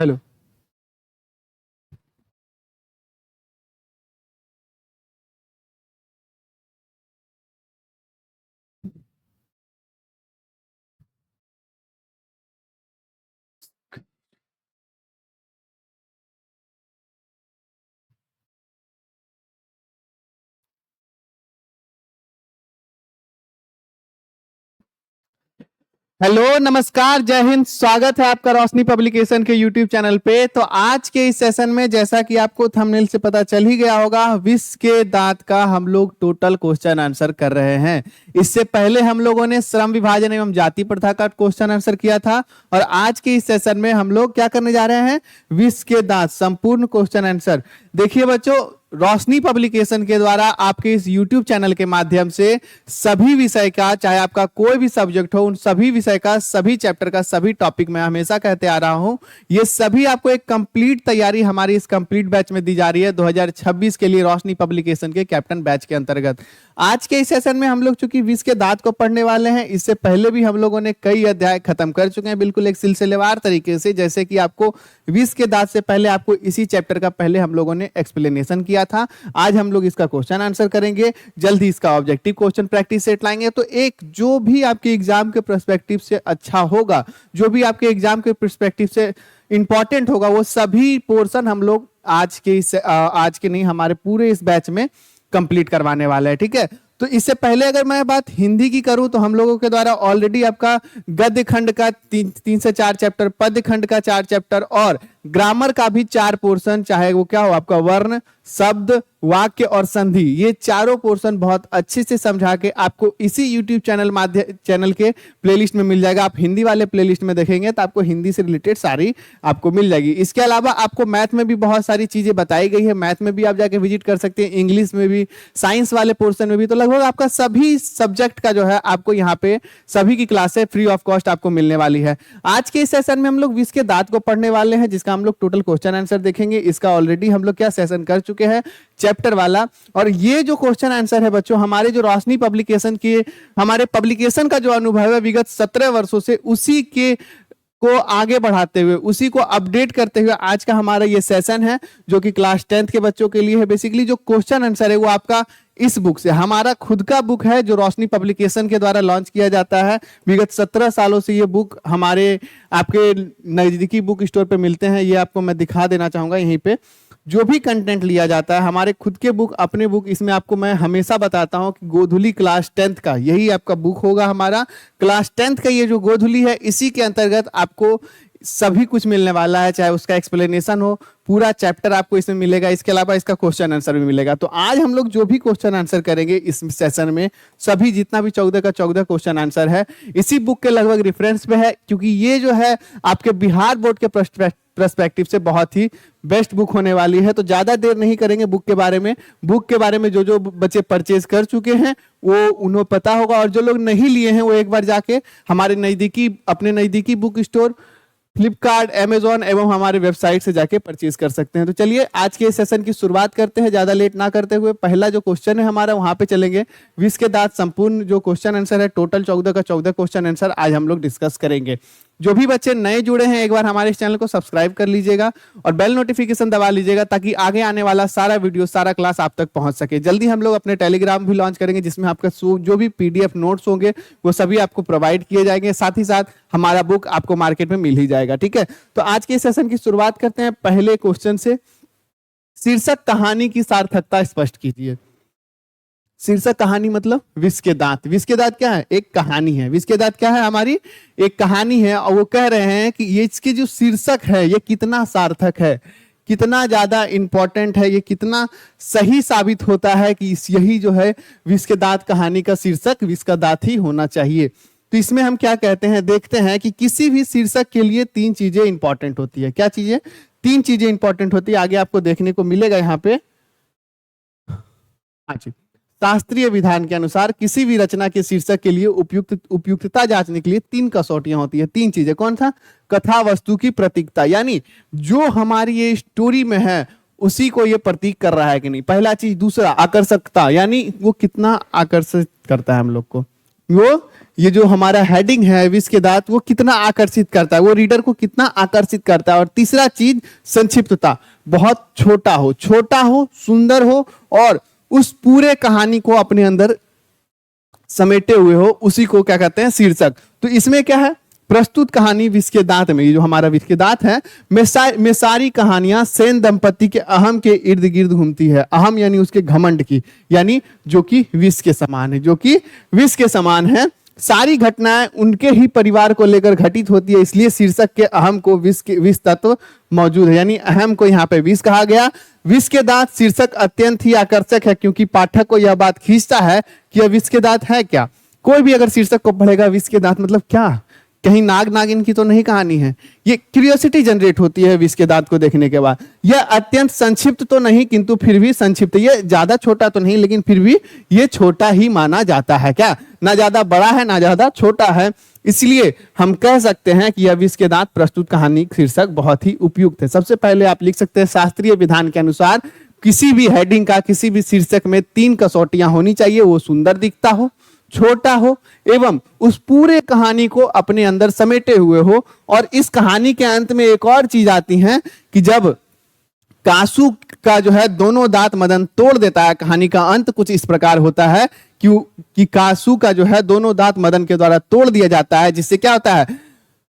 Hello. Hello, नमस्कार, जय हिंद। स्वागत है आपका रोशनी पब्लिकेशन के यूट्यूब चैनल पे। तो आज के इस सेशन में जैसा कि आपको थंबनेल से पता चल ही गया होगा, विष के दांत का हम लोग टोटल क्वेश्चन आंसर कर रहे हैं। इससे पहले हम लोगों ने श्रम विभाजन एवं जाति प्रथा का क्वेश्चन आंसर किया था, और आज के इस सेशन में हम लोग क्या करने जा रहे हैं, विष के दांत संपूर्ण क्वेश्चन आंसर। देखिए बच्चों, रोशनी पब्लिकेशन के द्वारा आपके इस YouTube चैनल के माध्यम से सभी विषय का, चाहे आपका कोई भी सब्जेक्ट हो, उन सभी विषय का, सभी चैप्टर का, सभी टॉपिक में हमेशा कहते आ रहा हूं, ये सभी आपको एक कंप्लीट तैयारी हमारी इस कंप्लीट बैच में दी जा रही है 2026 के लिए, रोशनी पब्लिकेशन के कैप्टन बैच के अंतर्गत। आज के इस सेशन में हम लोग चूंकि विष के दांत को पढ़ने वाले हैं, इससे पहले भी हम लोगों ने कई अध्याय खत्म कर चुके हैं बिल्कुल एक सिलसिलेवार तरीके से। जैसे कि आपको विष के दांत से पहले आपको इसी चैप्टर का पहले हम लोगों ने एक्सप्लेनेशन किया था। आज हम लोग इसका क्वेश्चन आंसर करेंगे, जल्द ही इसका ऑब्जेक्टिव क्वेश्चन प्रैक्टिस सेट लाएंगे। तो एक जो भी आपके एग्जाम के पर्सपेक्टिव से अच्छा होगा, जो भी आपके एग्जाम के पर्सपेक्टिव से इंपॉर्टेंट होगा, वो सभी पोर्शन हम लोग आज के नहीं, हमारे पूरे इस बैच में कंप्लीट करवाने वाले हैं। ठीक है, तो इससे पहले अगर मैं बात हिंदी की करूं तो हम लोगों के द्वारा ऑलरेडी आपका गद्य खंड का 3 से 4 चैप्टर, पद्य खंड का 4 चैप्टर और ग्रामर का भी 4 पोर्शन, चाहे वो क्या हो आपका वर्ण, शब्द, वाक्य और संधि, ये चारों पोर्शन बहुत अच्छे से समझा के आपको इसी YouTube चैनल के प्लेलिस्ट में मिल जाएगा। आप हिंदी वाले प्लेलिस्ट में देखेंगे तो आपको हिंदी से रिलेटेड सारी आपको मिल जाएगी। इसके अलावा आपको मैथ में भी बहुत सारी चीजें बताई गई है, मैथ में भी आप जाके विजिट कर सकते हैं, इंग्लिश में भी, साइंस वाले पोर्शन में भी। तो लगभग आपका सभी सब्जेक्ट का जो है आपको यहाँ पे सभी की क्लासें फ्री ऑफ कॉस्ट आपको मिलने वाली है। आज के इस सेशन में हम लोग विष के दांत को पढ़ने वाले हैं, जिसका हम लोग टोटल क्वेश्चन आंसर देखेंगे। इसका ऑलरेडी हम लोग क्या सेशन कर चुके हैं चैप्टर वाला, और ये जो क्वेश्चन आंसर है बच्चों, हमारे जो रोशनी पब्लिकेशन की, हमारे पब्लिकेशन का जो अनुभव है विगत 17 वर्षों से, उसी के को आगे बढ़ाते हुए, उसी को अपडेट करते हुए आज का हमारा ये सेशन है, जो कि क्लास 10th के बच्चों के लिए है। बेसिकली जो क्वेश्चन आंसर है वो आपका इस बुक से, हमारा खुद का बुक है जो रोशनी पब्लिकेशन के द्वारा लॉन्च किया जाता है। विगत 17 सालों से ये बुक हमारे आपके नजदीकी बुक स्टोर पे मिलते हैं। ये आपको मैं दिखा देना चाहूंगा, यहीं पे जो भी कंटेंट लिया जाता है हमारे खुद के बुक, अपने बुक, इसमें आपको मैं हमेशा बताता हूं कि गोधुली क्लास 10th का यही आपका बुक होगा। हमारा क्लास 10th का ये जो गोधुली है, इसी के अंतर्गत आपको सभी कुछ मिलने वाला है, चाहे उसका एक्सप्लेनेशन हो, पूरा चैप्टर आपको इसमें मिलेगा। इसके अलावा इसका क्वेश्चन आंसर भी मिलेगा। तो आज हम लोग जो भी क्वेश्चन आंसर करेंगे इस सेशन में, सभी जितना भी 14 का 14 क्वेश्चन आंसर है इसी बुक के लगभग रेफरेंस पे है, क्योंकि ये जो है आपके बिहार बोर्ड के पर्सपेक्टिव से बहुत ही बेस्ट बुक होने वाली है। तो ज्यादा देर नहीं करेंगे बुक के बारे में। बुक के बारे में जो जो बच्चे परचेज कर चुके हैं वो उन्हें पता होगा, और जो लोग नहीं लिए हैं वो एक बार जाके हमारे अपने नजदीकी बुक स्टोर, फ्लिपकार्ट, अमेजॉन एवं हमारे वेबसाइट से जाके परचेज कर सकते हैं। तो चलिए आज के सेशन की शुरुआत करते हैं, ज्यादा लेट ना करते हुए। पहला जो क्वेश्चन है हमारा वहां पे चलेंगे। विष के दांत संपूर्ण जो क्वेश्चन आंसर है, टोटल 14 का 14 क्वेश्चन आंसर आज हम लोग डिस्कस करेंगे। जो भी बच्चे नए जुड़े हैं एक बार हमारे इस चैनल को सब्सक्राइब कर लीजिएगा और बेल नोटिफिकेशन दबा लीजिएगा, ताकि आगे आने वाला सारा वीडियो, सारा क्लास आप तक पहुंच सके। जल्दी हम लोग अपने टेलीग्राम भी लॉन्च करेंगे, जिसमें आपका जो भी PDF नोट्स होंगे वो सभी आपको प्रोवाइड किए जाएंगे। साथ ही साथ हमारा बुक आपको मार्केट में मिल ही जाएगा। ठीक है, तो आज के सेशन की शुरुआत करते हैं पहले क्वेश्चन से। शीर्षक कहानी की सार्थकता स्पष्ट कीजिए। शीर्षक कहानी मतलब विष के दांत। विष के दांत क्या है? एक कहानी है। विष के दांत क्या है? हमारी एक कहानी है, और वो कह रहे हैं कि ये इसके जो शीर्षक है ये कितना सार्थक है, कितना ज्यादा इंपॉर्टेंट है, ये कितना सही साबित होता है कि यही जो है विष के दांत कहानी का शीर्षक विष का दांत ही होना चाहिए। तो इसमें हम क्या कहते हैं, देखते हैं कि किसी भी शीर्षक के लिए 3 चीजें इंपॉर्टेंट होती है। क्या चीजें? 3 चीजें इंपॉर्टेंट होती है, आगे आपको देखने को मिलेगा यहाँ पे। हाँ जी, शास्त्रीय विधान के अनुसार किसी भी रचना के शीर्षक के लिए उपयुक्तता जांचने के लिए 3 कसौटियां होती है। 3 चीजें। कौन सा? कथा वस्तु की प्रतीकता, यानी जो हमारी ये स्टोरी में है उसी को ये प्रतीक कर रहा है कि नहीं, पहला चीज। दूसरा आकर्षकता, यानी वो कितना आकर्षित करता है हम लोग को। वो ये जो हमारा हेडिंग है विष के दांत, वो कितना आकर्षित करता है, वो रीडर को कितना आकर्षित करता है। और तीसरा चीज संक्षिप्तता, बहुत छोटा हो, सुंदर हो और उस पूरे कहानी को अपने अंदर समेटे हुए हो, उसी को क्या कहते हैं, शीर्षक। तो इसमें क्या है, प्रस्तुत कहानी विष के दांत में, ये जो हमारा विष के दांत है में सारी कहानियां सेन दंपति के अहम के इर्द गिर्द घूमती है। अहम यानी उसके घमंड की, यानी जो कि विष के समान है, जो कि विष के समान है। सारी घटनाएं उनके ही परिवार को लेकर घटित होती है, इसलिए शीर्षक के अहम को विष तत्व मौजूद है, यानी अहम को यहाँ पे विष कहा गया। विष के दांत शीर्षक अत्यंत ही आकर्षक है, क्योंकि पाठक को यह बात खींचता है कि यह विष के दांत है क्या। कोई भी अगर शीर्षक को पढ़ेगा विष के दांत मतलब क्या, कहीं नाग नागिन की तो नहीं कहानी है, ये क्यूरियोसिटी जनरेट होती है विष के दांत को देखने के बाद। यह अत्यंत संक्षिप्त तो नहीं, किंतु फिर भी संक्षिप्त, ये ज्यादा छोटा तो नहीं लेकिन फिर भी ये छोटा ही माना जाता है। क्या, ना ज्यादा बड़ा है ना ज्यादा छोटा है, इसलिए हम कह सकते हैं कि यह विष के दांत प्रस्तुत कहानी शीर्षक बहुत ही उपयुक्त है। सबसे पहले आप लिख सकते हैं, शास्त्रीय विधान के अनुसार किसी भी हेडिंग का, किसी भी शीर्षक में 3 कसौटियां होनी चाहिए। वो सुंदर दिखता हो, छोटा हो एवं उस पूरे कहानी को अपने अंदर समेटे हुए हो। और इस कहानी के अंत में एक और चीज आती है कि जब कासू का जो है दोनों दांत मदन तोड़ देता है, कहानी का अंत कुछ इस प्रकार होता है कि कासू का जो है दोनों दांत मदन के द्वारा तोड़ दिया जाता है, जिससे क्या होता है,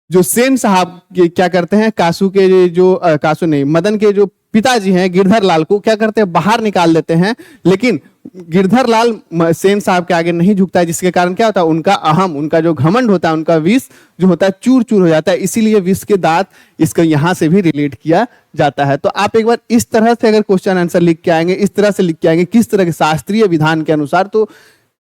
जो सेन साहब क्या करते हैं, कासू के जो कासू नहीं, मदन के जो पिताजी हैं गिरधर लाल को क्या करते हैं, बाहर निकाल देते हैं। लेकिन गिरधर लाल सेन साहब के आगे नहीं झुकता है, जिसके कारण क्या होता है, उनका अहम, उनका जो घमंड होता है, उनका विष जो होता है चूर चूर हो जाता है। इसीलिए विष के दांत इसका यहां से भी रिलेट किया जाता है। तो आप एक बार इस तरह से अगर क्वेश्चन आंसर लिख के आएंगे, इस तरह से लिख के आएंगे, किस तरह के शास्त्रीय विधान के अनुसार, तो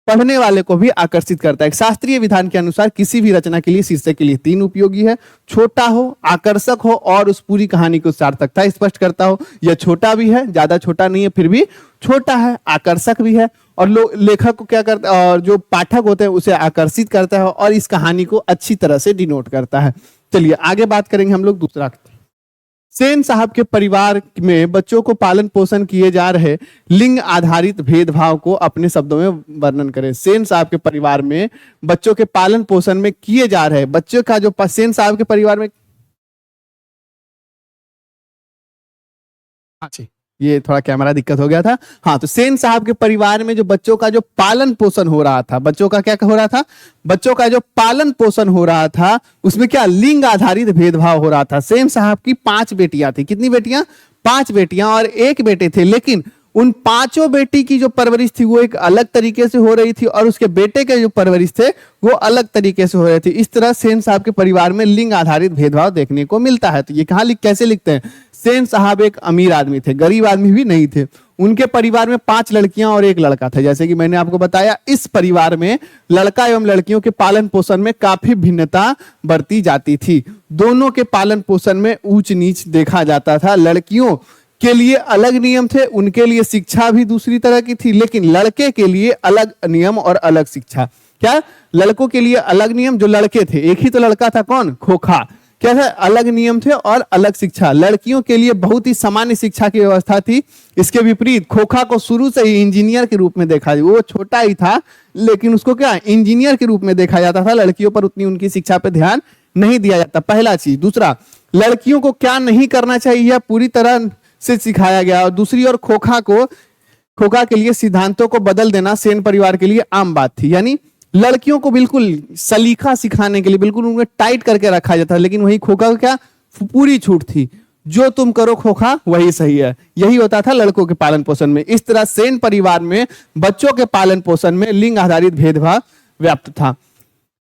पढ़ने वाले को भी आकर्षित करता है। शास्त्रीय विधान के अनुसार किसी भी रचना के लिए शीर्षक के लिए 3 उपयोगी है, छोटा हो, आकर्षक हो और उस पूरी कहानी को सार्थकता स्पष्ट करता हो। यह छोटा भी है, ज्यादा छोटा नहीं है, फिर भी छोटा है, आकर्षक भी है और लेखक को क्या करता है, और जो पाठक होते हैं उसे आकर्षित करता है और इस कहानी को अच्छी तरह से डिनोट करता है। चलिए आगे बात करेंगे हम लोग दूसरा। सेन साहब के परिवार में बच्चों को पालन पोषण किए जा रहे लिंग आधारित भेदभाव को अपने शब्दों में वर्णन करें। सेन साहब के परिवार में बच्चों के पालन पोषण में किए जा रहे बच्चों का जो सेन साहब के परिवार में, ये थोड़ा कैमरा दिक्कत हो गया था। हाँ, तो सेन साहब के परिवार में जो बच्चों का जो पालन पोषण हो रहा था, बच्चों का क्या हो रहा था, बच्चों का जो पालन पोषण हो रहा था उसमें क्या लिंग आधारित भेदभाव हो रहा था। सेन साहब की 5 बेटियां थी। कितनी बेटियां? 5 बेटियां और 1 बेटे थे, लेकिन उन 5 बेटी की जो परवरिश थी वो एक अलग तरीके से हो रही थी और उसके बेटे के जो परवरिश थे वो अलग तरीके से हो रहे थे। इस तरह सेन साहब के परिवार में लिंग आधारित भेदभाव देखने को मिलता है। तो ये कहां कैसे लिखते हैं, सेन साहब एक अमीर आदमी थे, गरीब आदमी भी नहीं थे। उनके परिवार में 5 लड़कियां और 1 लड़का था। जैसे कि मैंने आपको बताया, इस परिवार में लड़का एवं लड़कियों के पालन पोषण में काफी भिन्नता बरती जाती थी। दोनों के पालन पोषण में ऊंच नीच देखा जाता था। लड़कियों के लिए अलग नियम थे, उनके लिए शिक्षा भी दूसरी तरह की थी, लेकिन लड़के के लिए अलग नियम और अलग शिक्षा। क्या? लड़कों के लिए अलग नियम, जो लड़के थे, एक ही तो लड़का था, कौन? खोखा। क्या था? अलग नियम थे और अलग शिक्षा। लड़कियों के लिए बहुत ही सामान्य शिक्षा की व्यवस्था थी। इसके विपरीत खोखा को शुरू से ही इंजीनियर के रूप में देखा, वो छोटा ही था लेकिन उसको क्या इंजीनियर के रूप में देखा जाता था। लड़कियों पर उतनी उनकी शिक्षा पर ध्यान नहीं दिया जाता, पहला चीज। दूसरा, लड़कियों को क्या नहीं करना चाहिए पूरी तरह से सिखाया गया। और दूसरी ओर खोखा के लिए सिद्धांतों को बदल देना सेन परिवार के लिए आम बात थी। यानी लड़कियों को बिल्कुल सलीका सिखाने के लिए बिल्कुल उन्हें टाइट करके रखा जाता है, लेकिन वही खोखा को क्या पूरी छूट थी, जो तुम करो खोखा वही सही है। यही होता था लड़कों के पालन पोषण में। इस तरह सेन परिवार में बच्चों के पालन पोषण में लिंग आधारित भेदभाव व्याप्त था।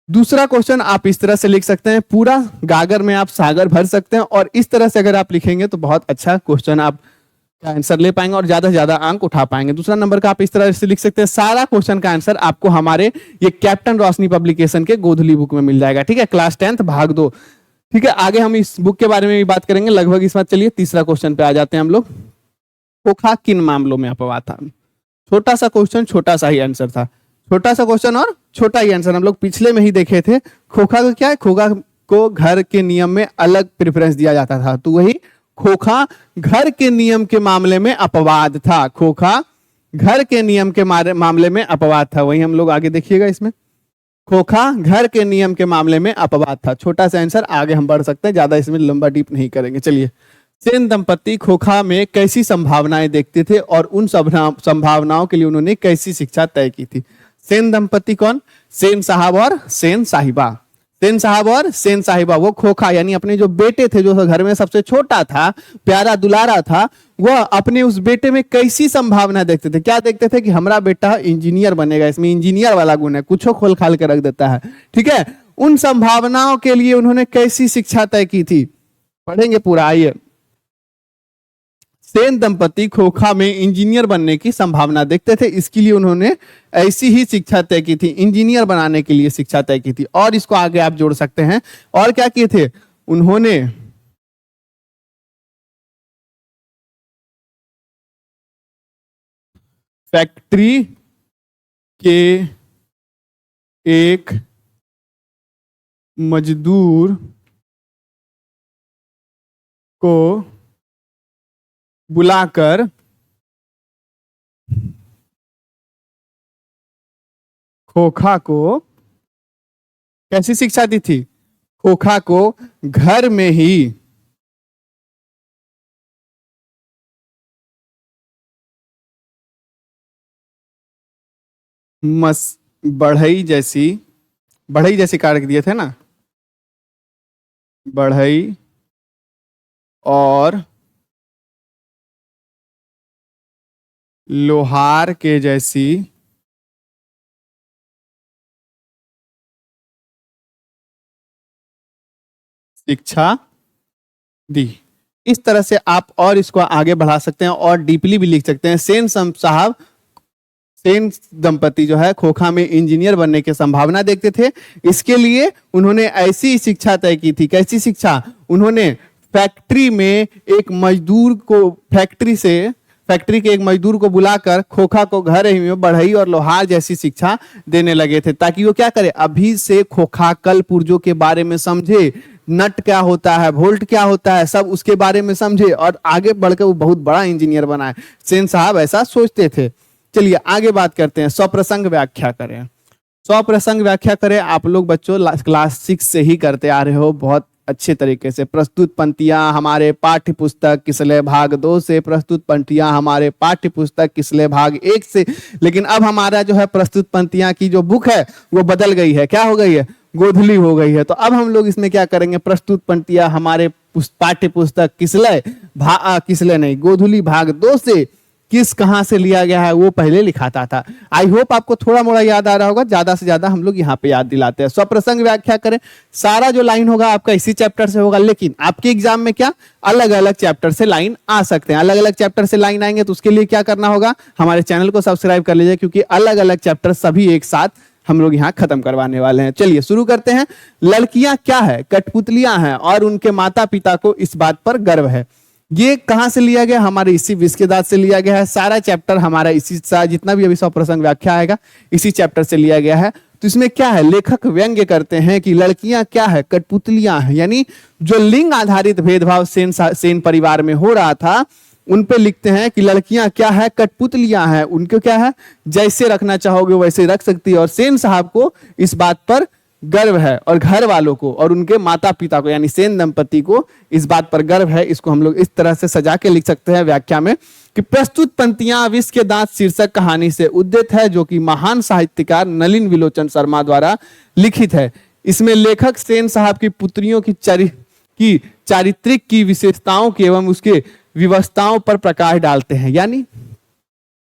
दूसरा क्वेश्चन आप इस तरह से लिख सकते हैं, पूरा गागर में आप सागर भर सकते हैं, और इस तरह से अगर आप लिखेंगे तो बहुत अच्छा क्वेश्चन आप आंसर ले पाएंगे और ज्यादा से ज्यादा अंक उठा पाएंगे। दूसरा नंबर का आप इस तरह से लिख सकते हैं, सारा क्वेश्चन का आंसर आपको हमारे ये कैप्टन रोशनी पब्लिकेशन के गोधुली बुक में मिल जाएगा। ठीक है, क्लास 10th भाग 2। ठीक है, आगे हम इस बुक के बारे में भी बात करेंगे लगभग इस बात। चलिए तीसरा क्वेश्चन पे आ जाते हैं हम लोग। खोखा किन मामलों में अपवाद था? छोटा सा क्वेश्चन, छोटा सा ही आंसर था। छोटा सा क्वेश्चन और छोटा ही आंसर हम लोग पिछले में ही देखे थे। खोखा को क्या है, खोखा को घर के नियम में अलग प्रेफरेंस दिया जाता था, तो वही खोखा घर के नियम के मामले में अपवाद था। खोखा घर के नियम के मामले में अपवाद था। वही हम लोग आगे देखिएगा इसमें। खोखा घर के नियम के मामले में अपवाद था। छोटा सा आंसर, आगे हम बढ़ सकते हैं, ज्यादा इसमें लंबा डीप नहीं करेंगे। चलिए, सेन दंपति खोखा में कैसी संभावनाएं देखते थे और उन संभावनाओं के लिए उन्होंने कैसी शिक्षा तय की थी। सेन दंपति कौन? सेन साहब और सेन साहिबा। सेन साहब और सेन साहिबा, वो खोखा यानी अपने जो बेटे थे, जो घर में सबसे छोटा था, प्यारा दुलारा था, वह अपने उस बेटे में कैसी संभावना देखते थे। क्या देखते थे कि हमारा बेटा इंजीनियर बनेगा, इसमें इंजीनियर वाला गुण है, कुछ खोल खाल के रख देता है, ठीक है। उन संभावनाओं के लिए उन्होंने कैसी शिक्षा तय की थी, पढ़ेंगे पूरा। आइए, सेन दंपति खोखा में इंजीनियर बनने की संभावना देखते थे, इसके लिए उन्होंने ऐसी ही शिक्षा तय की थी, इंजीनियर बनाने के लिए शिक्षा तय की थी। और इसको आगे आप जोड़ सकते हैं, और क्या किए थे उन्होंने, फैक्ट्री के एक मजदूर को बुलाकर खोखा को कैसी शिक्षा दी थी? खोखा को घर में ही बढ़ई जैसी कार्य दिए थे ना, बढ़ई और लोहार के जैसी शिक्षा दी। इस तरह से आप और इसको आगे बढ़ा सकते हैं और डीपली भी लिख सकते हैं। सेन दंपति जो है खोखा में इंजीनियर बनने की संभावना देखते थे, इसके लिए उन्होंने ऐसी शिक्षा तय की थी। कैसी शिक्षा? उन्होंने फैक्ट्री के एक मजदूर को बुलाकर खोखा को घर ही में बढ़ई और लोहार जैसी शिक्षा देने लगे थे, ताकि वो क्या करे, अभी से खोखा कल पुर्जों के बारे में समझे, नट क्या होता है, वोल्ट क्या होता है, सब उसके बारे में समझे और आगे बढ़कर वो बहुत बड़ा इंजीनियर बनाए। सेन साहब ऐसा सोचते थे। चलिए आगे बात करते हैं, स्वप्रसंग व्याख्या करें। स्वप्रसंग व्याख्या करें, आप लोग बच्चों क्लास 6 से ही करते आ रहे हो बहुत अच्छे तरीके से। प्रस्तुत पंक्तियां हमारे पाठ्य पुस्तक किसले भाग 2 से, प्रस्तुत पंक्तियां हमारे पाठ्य पुस्तक किसले भाग 1 से। लेकिन अब हमारा जो है प्रस्तुत पंक्तियां की जो बुक है वो बदल गई है। क्या हो गई है? गोधली हो गई है। तो अब हम लोग इसमें क्या करेंगे, प्रस्तुत पंक्तियां हमारे पाठ्य पुस्तक किसले नहीं, गोधुली भाग 2 से किस कहां से लिया गया है वो पहले लिखाता था। आई होप आपको थोड़ा मोड़ा याद आ रहा होगा, ज्यादा से ज्यादा हम लोग यहाँ पे याद दिलाते हैं। स्वप्रसंग व्याख्या करें, सारा जो लाइन होगा आपका इसी चैप्टर से होगा, लेकिन आपके एग्जाम में क्या अलग अलग चैप्टर से लाइन आ सकते हैं। अलग अलग चैप्टर से लाइन आएंगे तो उसके लिए क्या करना होगा, हमारे चैनल को सब्सक्राइब कर लीजिए, क्योंकि अलग अलग चैप्टर सभी एक साथ हम लोग यहाँ खत्म करवाने वाले हैं। चलिए शुरू करते हैं। लड़कियां क्या है? कठपुतलियां हैं और उनके माता पिता को इस बात पर गर्व है। ये कहां से लिया गया? हमारे इसी विष के दांत से लिया गया है। सारा चैप्टर हमारा इसी जितना भी अभी स्वप्रसंग व्याख्या आएगा इसी चैप्टर से लिया गया है। तो इसमें क्या है, लेखक व्यंग्य करते हैं कि लड़कियां क्या है, कठपुतलियां हैं, यानी जो लिंग आधारित भेदभाव सेन परिवार में हो रहा था उन पे लिखते हैं कि लड़कियां क्या है, कठपुतलियां हैं, उनको क्या है जैसे रखना चाहोगे वैसे रख सकती है। और सेन साहब को इस बात पर गर्व है और घर वालों को और उनके माता पिता को यानी सेन दंपति को इस बात पर गर्व है। इसको हम लोग इस तरह से सजा के लिख सकते हैं व्याख्या में कि प्रस्तुत पंक्तियां विष के दांत शीर्षक कहानी से उद्धृत है, जो कि महान साहित्यकार नलिन विलोचन शर्मा द्वारा लिखित है। इसमें लेखक सेन साहब की पुत्रियों की चारित्रिक की विशेषताओं की एवं उसके व्यवस्थाओं पर प्रकाश डालते हैं, यानी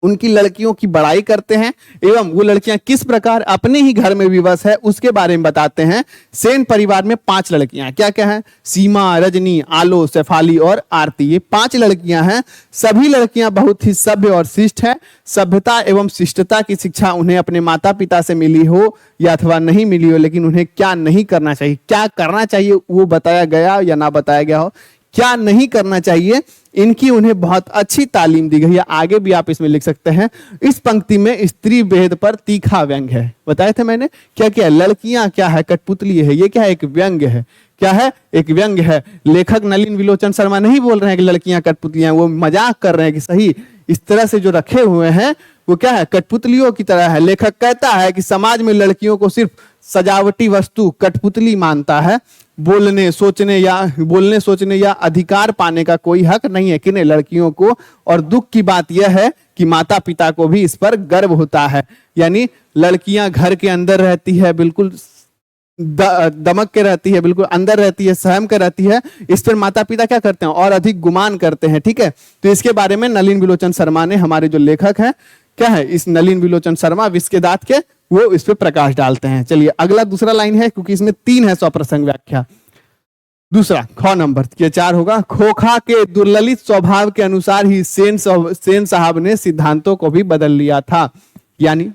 उनकी लड़कियों की बड़ाई करते हैं एवं वो लड़कियां किस प्रकार अपने ही घर में विवश है उसके बारे में बताते हैं। सेन परिवार में 5 लड़कियां, क्या क्या हैं, सीमा, रजनी, आलो, शेफाली और आरती, ये 5 लड़कियां हैं। सभी लड़कियां बहुत ही सभ्य और शिष्ट हैं। सभ्यता एवं शिष्टता की शिक्षा उन्हें अपने माता पिता से मिली हो या अथवा नहीं मिली हो, लेकिन उन्हें क्या नहीं करना चाहिए, क्या करना चाहिए वो बताया गया या ना बताया गया हो, क्या नहीं करना चाहिए, इनकी उन्हें बहुत अच्छी तालीम दी गई है। आगे भी आप इसमें लिख सकते हैं। इस पंक्ति में स्त्री भेद पर तीखा व्यंग्य है। बताए थे मैंने क्या क्या, लड़कियां क्या है, कठपुतली है, ये क्या है, एक व्यंग्य है। क्या है, एक व्यंग्य है। लेखक नलिन विलोचन शर्मा नहीं बोल रहे हैं कि लड़कियां कठपुतलियां, वो मजाक कर रहे हैं कि सही इस तरह से जो रखे हुए हैं वो क्या है, कठपुतलियों की तरह है। लेखक कहता है कि समाज में लड़कियों को सिर्फ सजावटी वस्तु, कठपुतली मानता है। बोलने सोचने या अधिकार पाने का कोई हक नहीं है किन्हें, लड़कियों को। और दुख की बात यह है कि माता पिता को भी इस पर गर्व होता है। यानी लड़कियां घर के अंदर रहती है, बिल्कुल दमक के रहती है, बिल्कुल अंदर रहती है, सहम के रहती है। इस पर माता पिता क्या करते हैं, और अधिक गुमान करते हैं। ठीक है, तो इसके बारे में नलिन विलोचन शर्मा ने, हमारे जो लेखक है क्या है, इस नलिन विलोचन शर्मा विष के दांत के, वो इस पे प्रकाश डालते हैं। चलिए अगला दूसरा लाइन है, क्योंकि इसमें 3 है स्वप्रसंग व्याख्या। दूसरा ख नंबर के 4 होगा। खोखा के दुर्ललित स्वभाव के अनुसार ही सेन साहब ने सिद्धांतों को भी बदल लिया था। यानी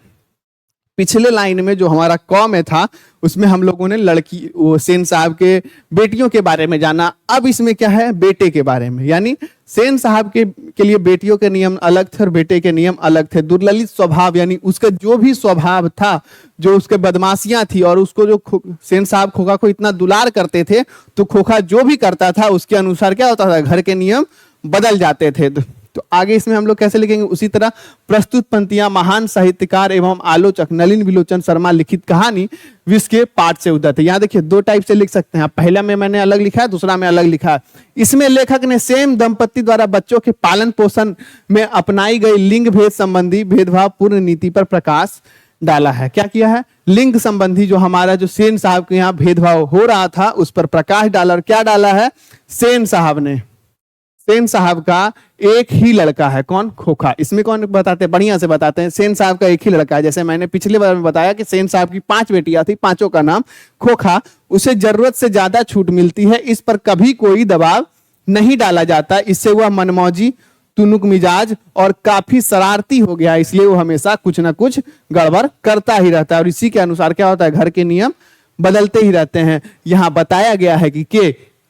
पिछले लाइन में जो हमारा क में था, उसमें हम लोगों ने सेन साहब के बेटियों के बारे में जाना। अब इसमें क्या है, बेटे के बारे में। यानी सेन साहब के लिए बेटियों के नियम अलग थे और बेटे के नियम अलग थे। दुर्ललित स्वभाव यानी उसका जो भी स्वभाव था, जो उसके बदमाशियां थी, और उसको जो सेन साहब खोखा को इतना दुलार करते थे, तो खोखा जो भी करता था उसके अनुसार क्या होता था, घर के नियम बदल जाते थे। तो आगे इसमें हम लोग कैसे लिखेंगे, उसी तरह प्रस्तुत पंक्तियां महान साहित्यकार एवं आलोचक नलिन विलोचन शर्मा लिखित कहानी विष के पाठ से उद्धत है। यहाँ देखिए 2 टाइप से लिख सकते हैं। पहला में मैंने अलग लिखा है, दूसरा में अलग लिखा है। इसमें लेखक ने सेन दंपति द्वारा बच्चों के पालन पोषण में अपनाई गई लिंग भेद संबंधी भेदभाव पूर्ण नीति पर प्रकाश डाला है। क्या किया है, लिंग संबंधी जो हमारा जो सेन साहब के यहाँ भेदभाव हो रहा था उस पर प्रकाश डाला। और क्या डाला है, सेन साहब का एक ही लड़का है, कौन, खोखा। इसमें कौन बताते हैं, बढ़िया से बताते हैं, सेन साहब का एक ही लड़का है। जैसे मैंने पिछले बार में बताया कि सेन साहब की 5 बेटियां थी, 5 का नाम खोखा। उसे जरूरत से ज्यादा छूट मिलती है, इस पर कभी कोई दबाव नहीं डाला जाता। इससे वह मनमौजी, तुनुक मिजाज और काफी शरारती हो गया, इसलिए वो हमेशा कुछ ना कुछ गड़बड़ करता ही रहता है। और इसी के अनुसार क्या होता है, घर के नियम बदलते ही रहते हैं। यहाँ बताया गया है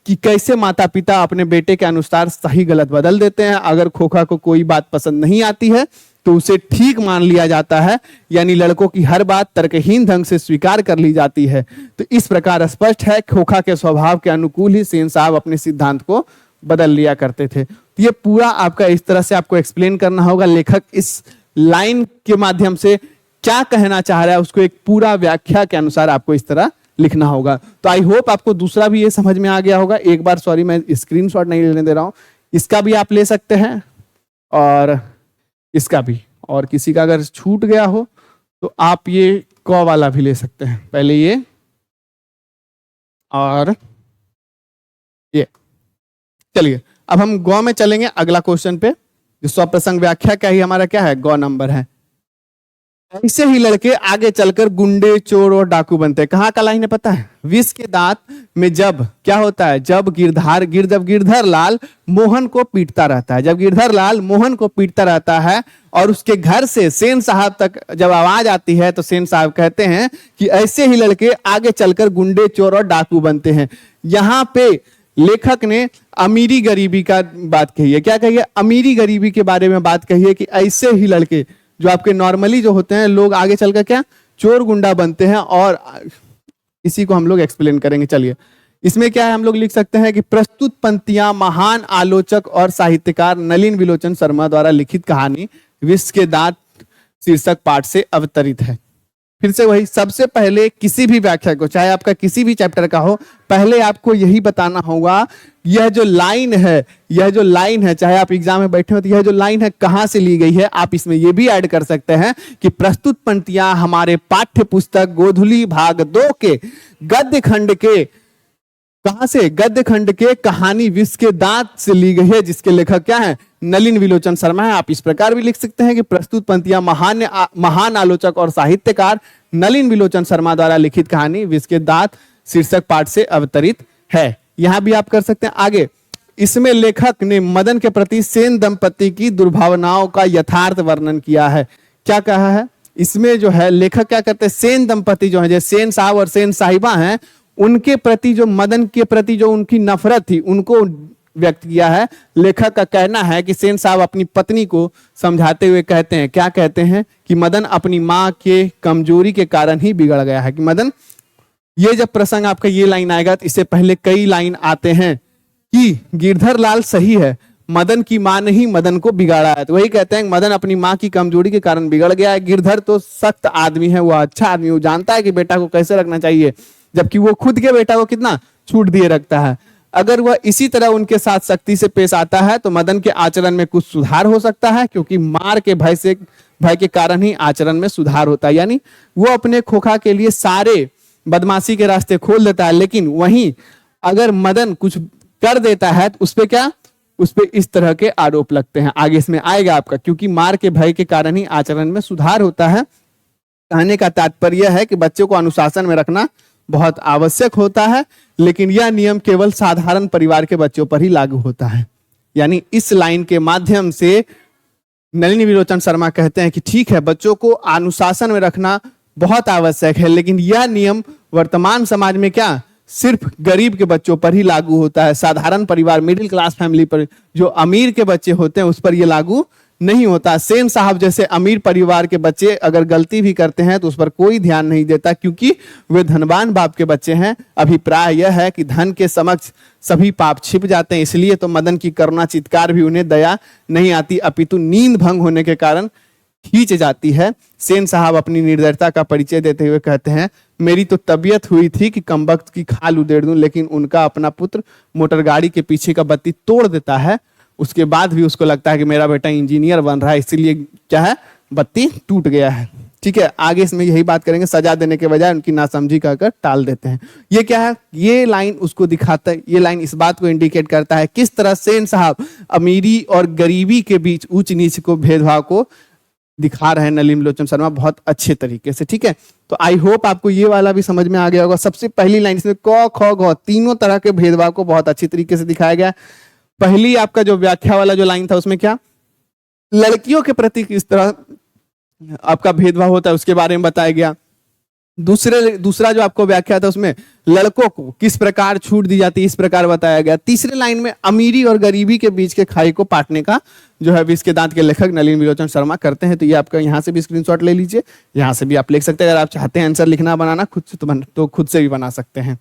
कि कैसे माता पिता अपने बेटे के अनुसार सही गलत बदल देते हैं। अगर खोखा को कोई बात पसंद नहीं आती है तो उसे ठीक मान लिया जाता है, यानी लड़कों की हर बात तर्कहीन ढंग से स्वीकार कर ली जाती है। तो इस प्रकार स्पष्ट है खोखा के स्वभाव के अनुकूल ही सेन साहब अपने सिद्धांत को बदल लिया करते थे। तो ये पूरा आपका इस तरह से आपको एक्सप्लेन करना होगा। लेखक इस लाइन के माध्यम से क्या कहना चाह रहा है उसको एक पूरा व्याख्या के अनुसार आपको इस तरह लिखना होगा। तो आई होप आपको दूसरा भी ये समझ में आ गया होगा। एक बार सॉरी मैं स्क्रीनशॉट नहीं लेने दे रहा हूं, इसका भी आप ले सकते हैं और इसका भी। और किसी का अगर छूट गया हो तो आप ये क वाला भी ले सकते हैं, पहले ये और ये। चलिए अब हम गौ में चलेंगे अगला क्वेश्चन पे, जो स्वप्रसंग व्याख्या का ही हमारा क्या है, गौ नंबर है। ऐसे ही लड़के आगे चलकर गुंडे, चोर और डाकू बनते हैं। कहाँ का लाइन है पता है, विष के दांत में जब क्या होता है, जब गिरधर लाल मोहन को पीटता रहता है, जब गिरधर लाल मोहन को पीटता रहता है और उसके घर से सेन साहब तक जब आवाज आती है तो सेन साहब कहते हैं कि ऐसे ही लड़के आगे चलकर गुंडे, चोर और डाकू बनते हैं। यहाँ पे लेखक ने अमीरी गरीबी का बात कही है। क्या कही है, अमीरी गरीबी के बारे में बात कही है कि ऐसे ही लड़के जो आपके नॉर्मली जो होते हैं लोग आगे चलकर क्या चोर गुंडा बनते हैं। और इसी को हम लोग एक्सप्लेन करेंगे। चलिए इसमें क्या है, हम लोग लिख सकते हैं कि प्रस्तुत पंक्तियां महान आलोचक और साहित्यकार नलिन विलोचन शर्मा द्वारा लिखित कहानी विष के दांत शीर्षक पाठ से अवतरित है। फिर से वही, सबसे पहले किसी भी व्याख्या को, चाहे आपका किसी भी चैप्टर का हो, पहले आपको यही बताना होगा यह जो लाइन है, चाहे आप एग्जाम में बैठे हो तो यह जो लाइन है कहां से ली गई है। आप इसमें यह भी ऐड कर सकते हैं कि प्रस्तुत पंक्तियां हमारे पाठ्य पुस्तक गोधुली भाग 2 के गद्य खंड के, कहां से, गद्य खंड के कहानी विष के दांत से ली गई है, जिसके लेखक क्या है, नलिन विलोचन शर्मा है। आप इस प्रकार भी लिख सकते हैं कि प्रस्तुत पंक्तियां महान आलोचक और साहित्यकार नलिन विलोचन शर्मा द्वारा लिखित कहानी विष के दांत शीर्षक पाठ से अवतरित है। यहां भी आप कर सकते हैं। आगे इसमें लेखक ने मदन के प्रति सेन दंपति की दुर्भावनाओं का यथार्थ वर्णन किया है। क्या कहा है इसमें, जो है लेखक क्या करते हैं, सेन दंपति जो है, जैसे सेन साहब और सेन साहिबा हैं, उनके प्रति जो मदन के प्रति जो उनकी नफरत थी उनको व्यक्त किया है। लेखक का कहना है कि सेन साहब अपनी पत्नी को समझाते हुए कहते हैं, क्या कहते हैं कि मदन अपनी माँ के कमजोरी के कारण ही बिगड़ गया है। कि मदन, ये जब प्रसंग आपका ये लाइन आएगा तो इससे पहले कई लाइन आते हैं कि गिरधर लाल सही है मदन की माँ ने ही मदन को बिगाड़ा है। तो वही कहते हैं मदन अपनी माँ की कमजोरी के कारण बिगड़ गया है। गिरधर तो सख्त आदमी है, वो अच्छा आदमी, वो जानता है कि बेटा को कैसे रखना चाहिए, जबकि वो खुद के बेटा को कितना छूट दिए रखता है। अगर वह इसी तरह उनके साथ सख्ती से पेश आता है तो मदन के आचरण में कुछ सुधार हो सकता है, क्योंकि मार के भय के कारण ही आचरण में सुधार होता है। यानी वो अपने खोखा के लिए सारे बदमाशी के रास्ते खोल देता है, लेकिन वहीं अगर मदन कुछ कर देता है तो उस पे क्या, उस पे इस तरह के आरोप लगते हैं। आगे इसमें आएगा आपका, क्योंकि मार के भय के कारण ही आचरण में सुधार होता है। कहने का तात्पर्य है कि बच्चों को अनुशासन में रखना बहुत आवश्यक होता है, लेकिन यह नियम केवल साधारण परिवार के बच्चों पर ही लागू होता है। यानी इस लाइन के माध्यम से नलिनी विलोचन शर्मा कहते हैं कि ठीक है, बच्चों को अनुशासन में रखना बहुत आवश्यक है, लेकिन यह नियम वर्तमान समाज में क्या सिर्फ गरीब के बच्चों पर ही लागू होता है। साधारण परिवार, मिडिल क्लास फैमिली पर, जो अमीर के बच्चे होते हैं उस पर यह लागू नहीं होता। सेन साहब जैसे अमीर परिवार के बच्चे अगर गलती भी करते हैं तो उस पर कोई ध्यान नहीं देता, क्योंकि वे धनवान बाप के बच्चे हैं। अभिप्राय यह है कि धन के समक्ष सभी पाप छिप जाते हैं, इसलिए तो मदन की करुणा चित्कार भी उन्हें दया नहीं आती, अपितु नींद भंग होने के कारण खींच जाती है। सेन साहब अपनी निर्दयता का परिचय देते हुए कहते हैं, मेरी तो तबीयत हुई थी कि कमबख्त की खाल उधेड़ दूं, लेकिन उनका अपना पुत्र मोटर गाड़ी के पीछे का बत्ती तोड़ देता है, उसके बाद भी उसको लगता है कि मेरा बेटा इंजीनियर बन रहा है, इसीलिए क्या है, बत्ती टूट गया है। ठीक है, आगे इसमें यही बात करेंगे, सजा देने के बजाय उनकी नासमझी कहकर टाल देते हैं। ये क्या है, ये लाइन उसको दिखाता है, ये लाइन इस बात को इंडिकेट करता है किस तरह सेन साहब अमीरी और गरीबी के बीच ऊंच नीच को, भेदभाव को दिखा रहे हैं नलिनी विलोचन शर्मा बहुत अच्छे तरीके से। ठीक है, तो आई होप आपको ये वाला भी समझ में आ गया होगा। सबसे पहली लाइन इसमें क ख ग तीनों तरह के भेदभाव को बहुत अच्छी तरीके से दिखाया गया। पहली आपका जो व्याख्या वाला जो लाइन था उसमें क्या, लड़कियों के प्रति किस तरह आपका भेदभाव होता है उसके बारे में बताया गया। दूसरा जो आपको व्याख्या था उसमें लड़कों को किस प्रकार छूट दी जाती है इस प्रकार बताया गया। तीसरे लाइन में अमीरी और गरीबी के बीच के खाई को पाटने का जो है विष के दांत के लेखक नलिनी विलोचन शर्मा करते हैं। तो ये आपका यहाँ से भी स्क्रीनशॉट ले लीजिए, यहाँ से भी आप लिख सकते हैं। अगर आप चाहते हैं आंसर लिखना बनाना खुद से तो खुद से भी बना सकते हैं।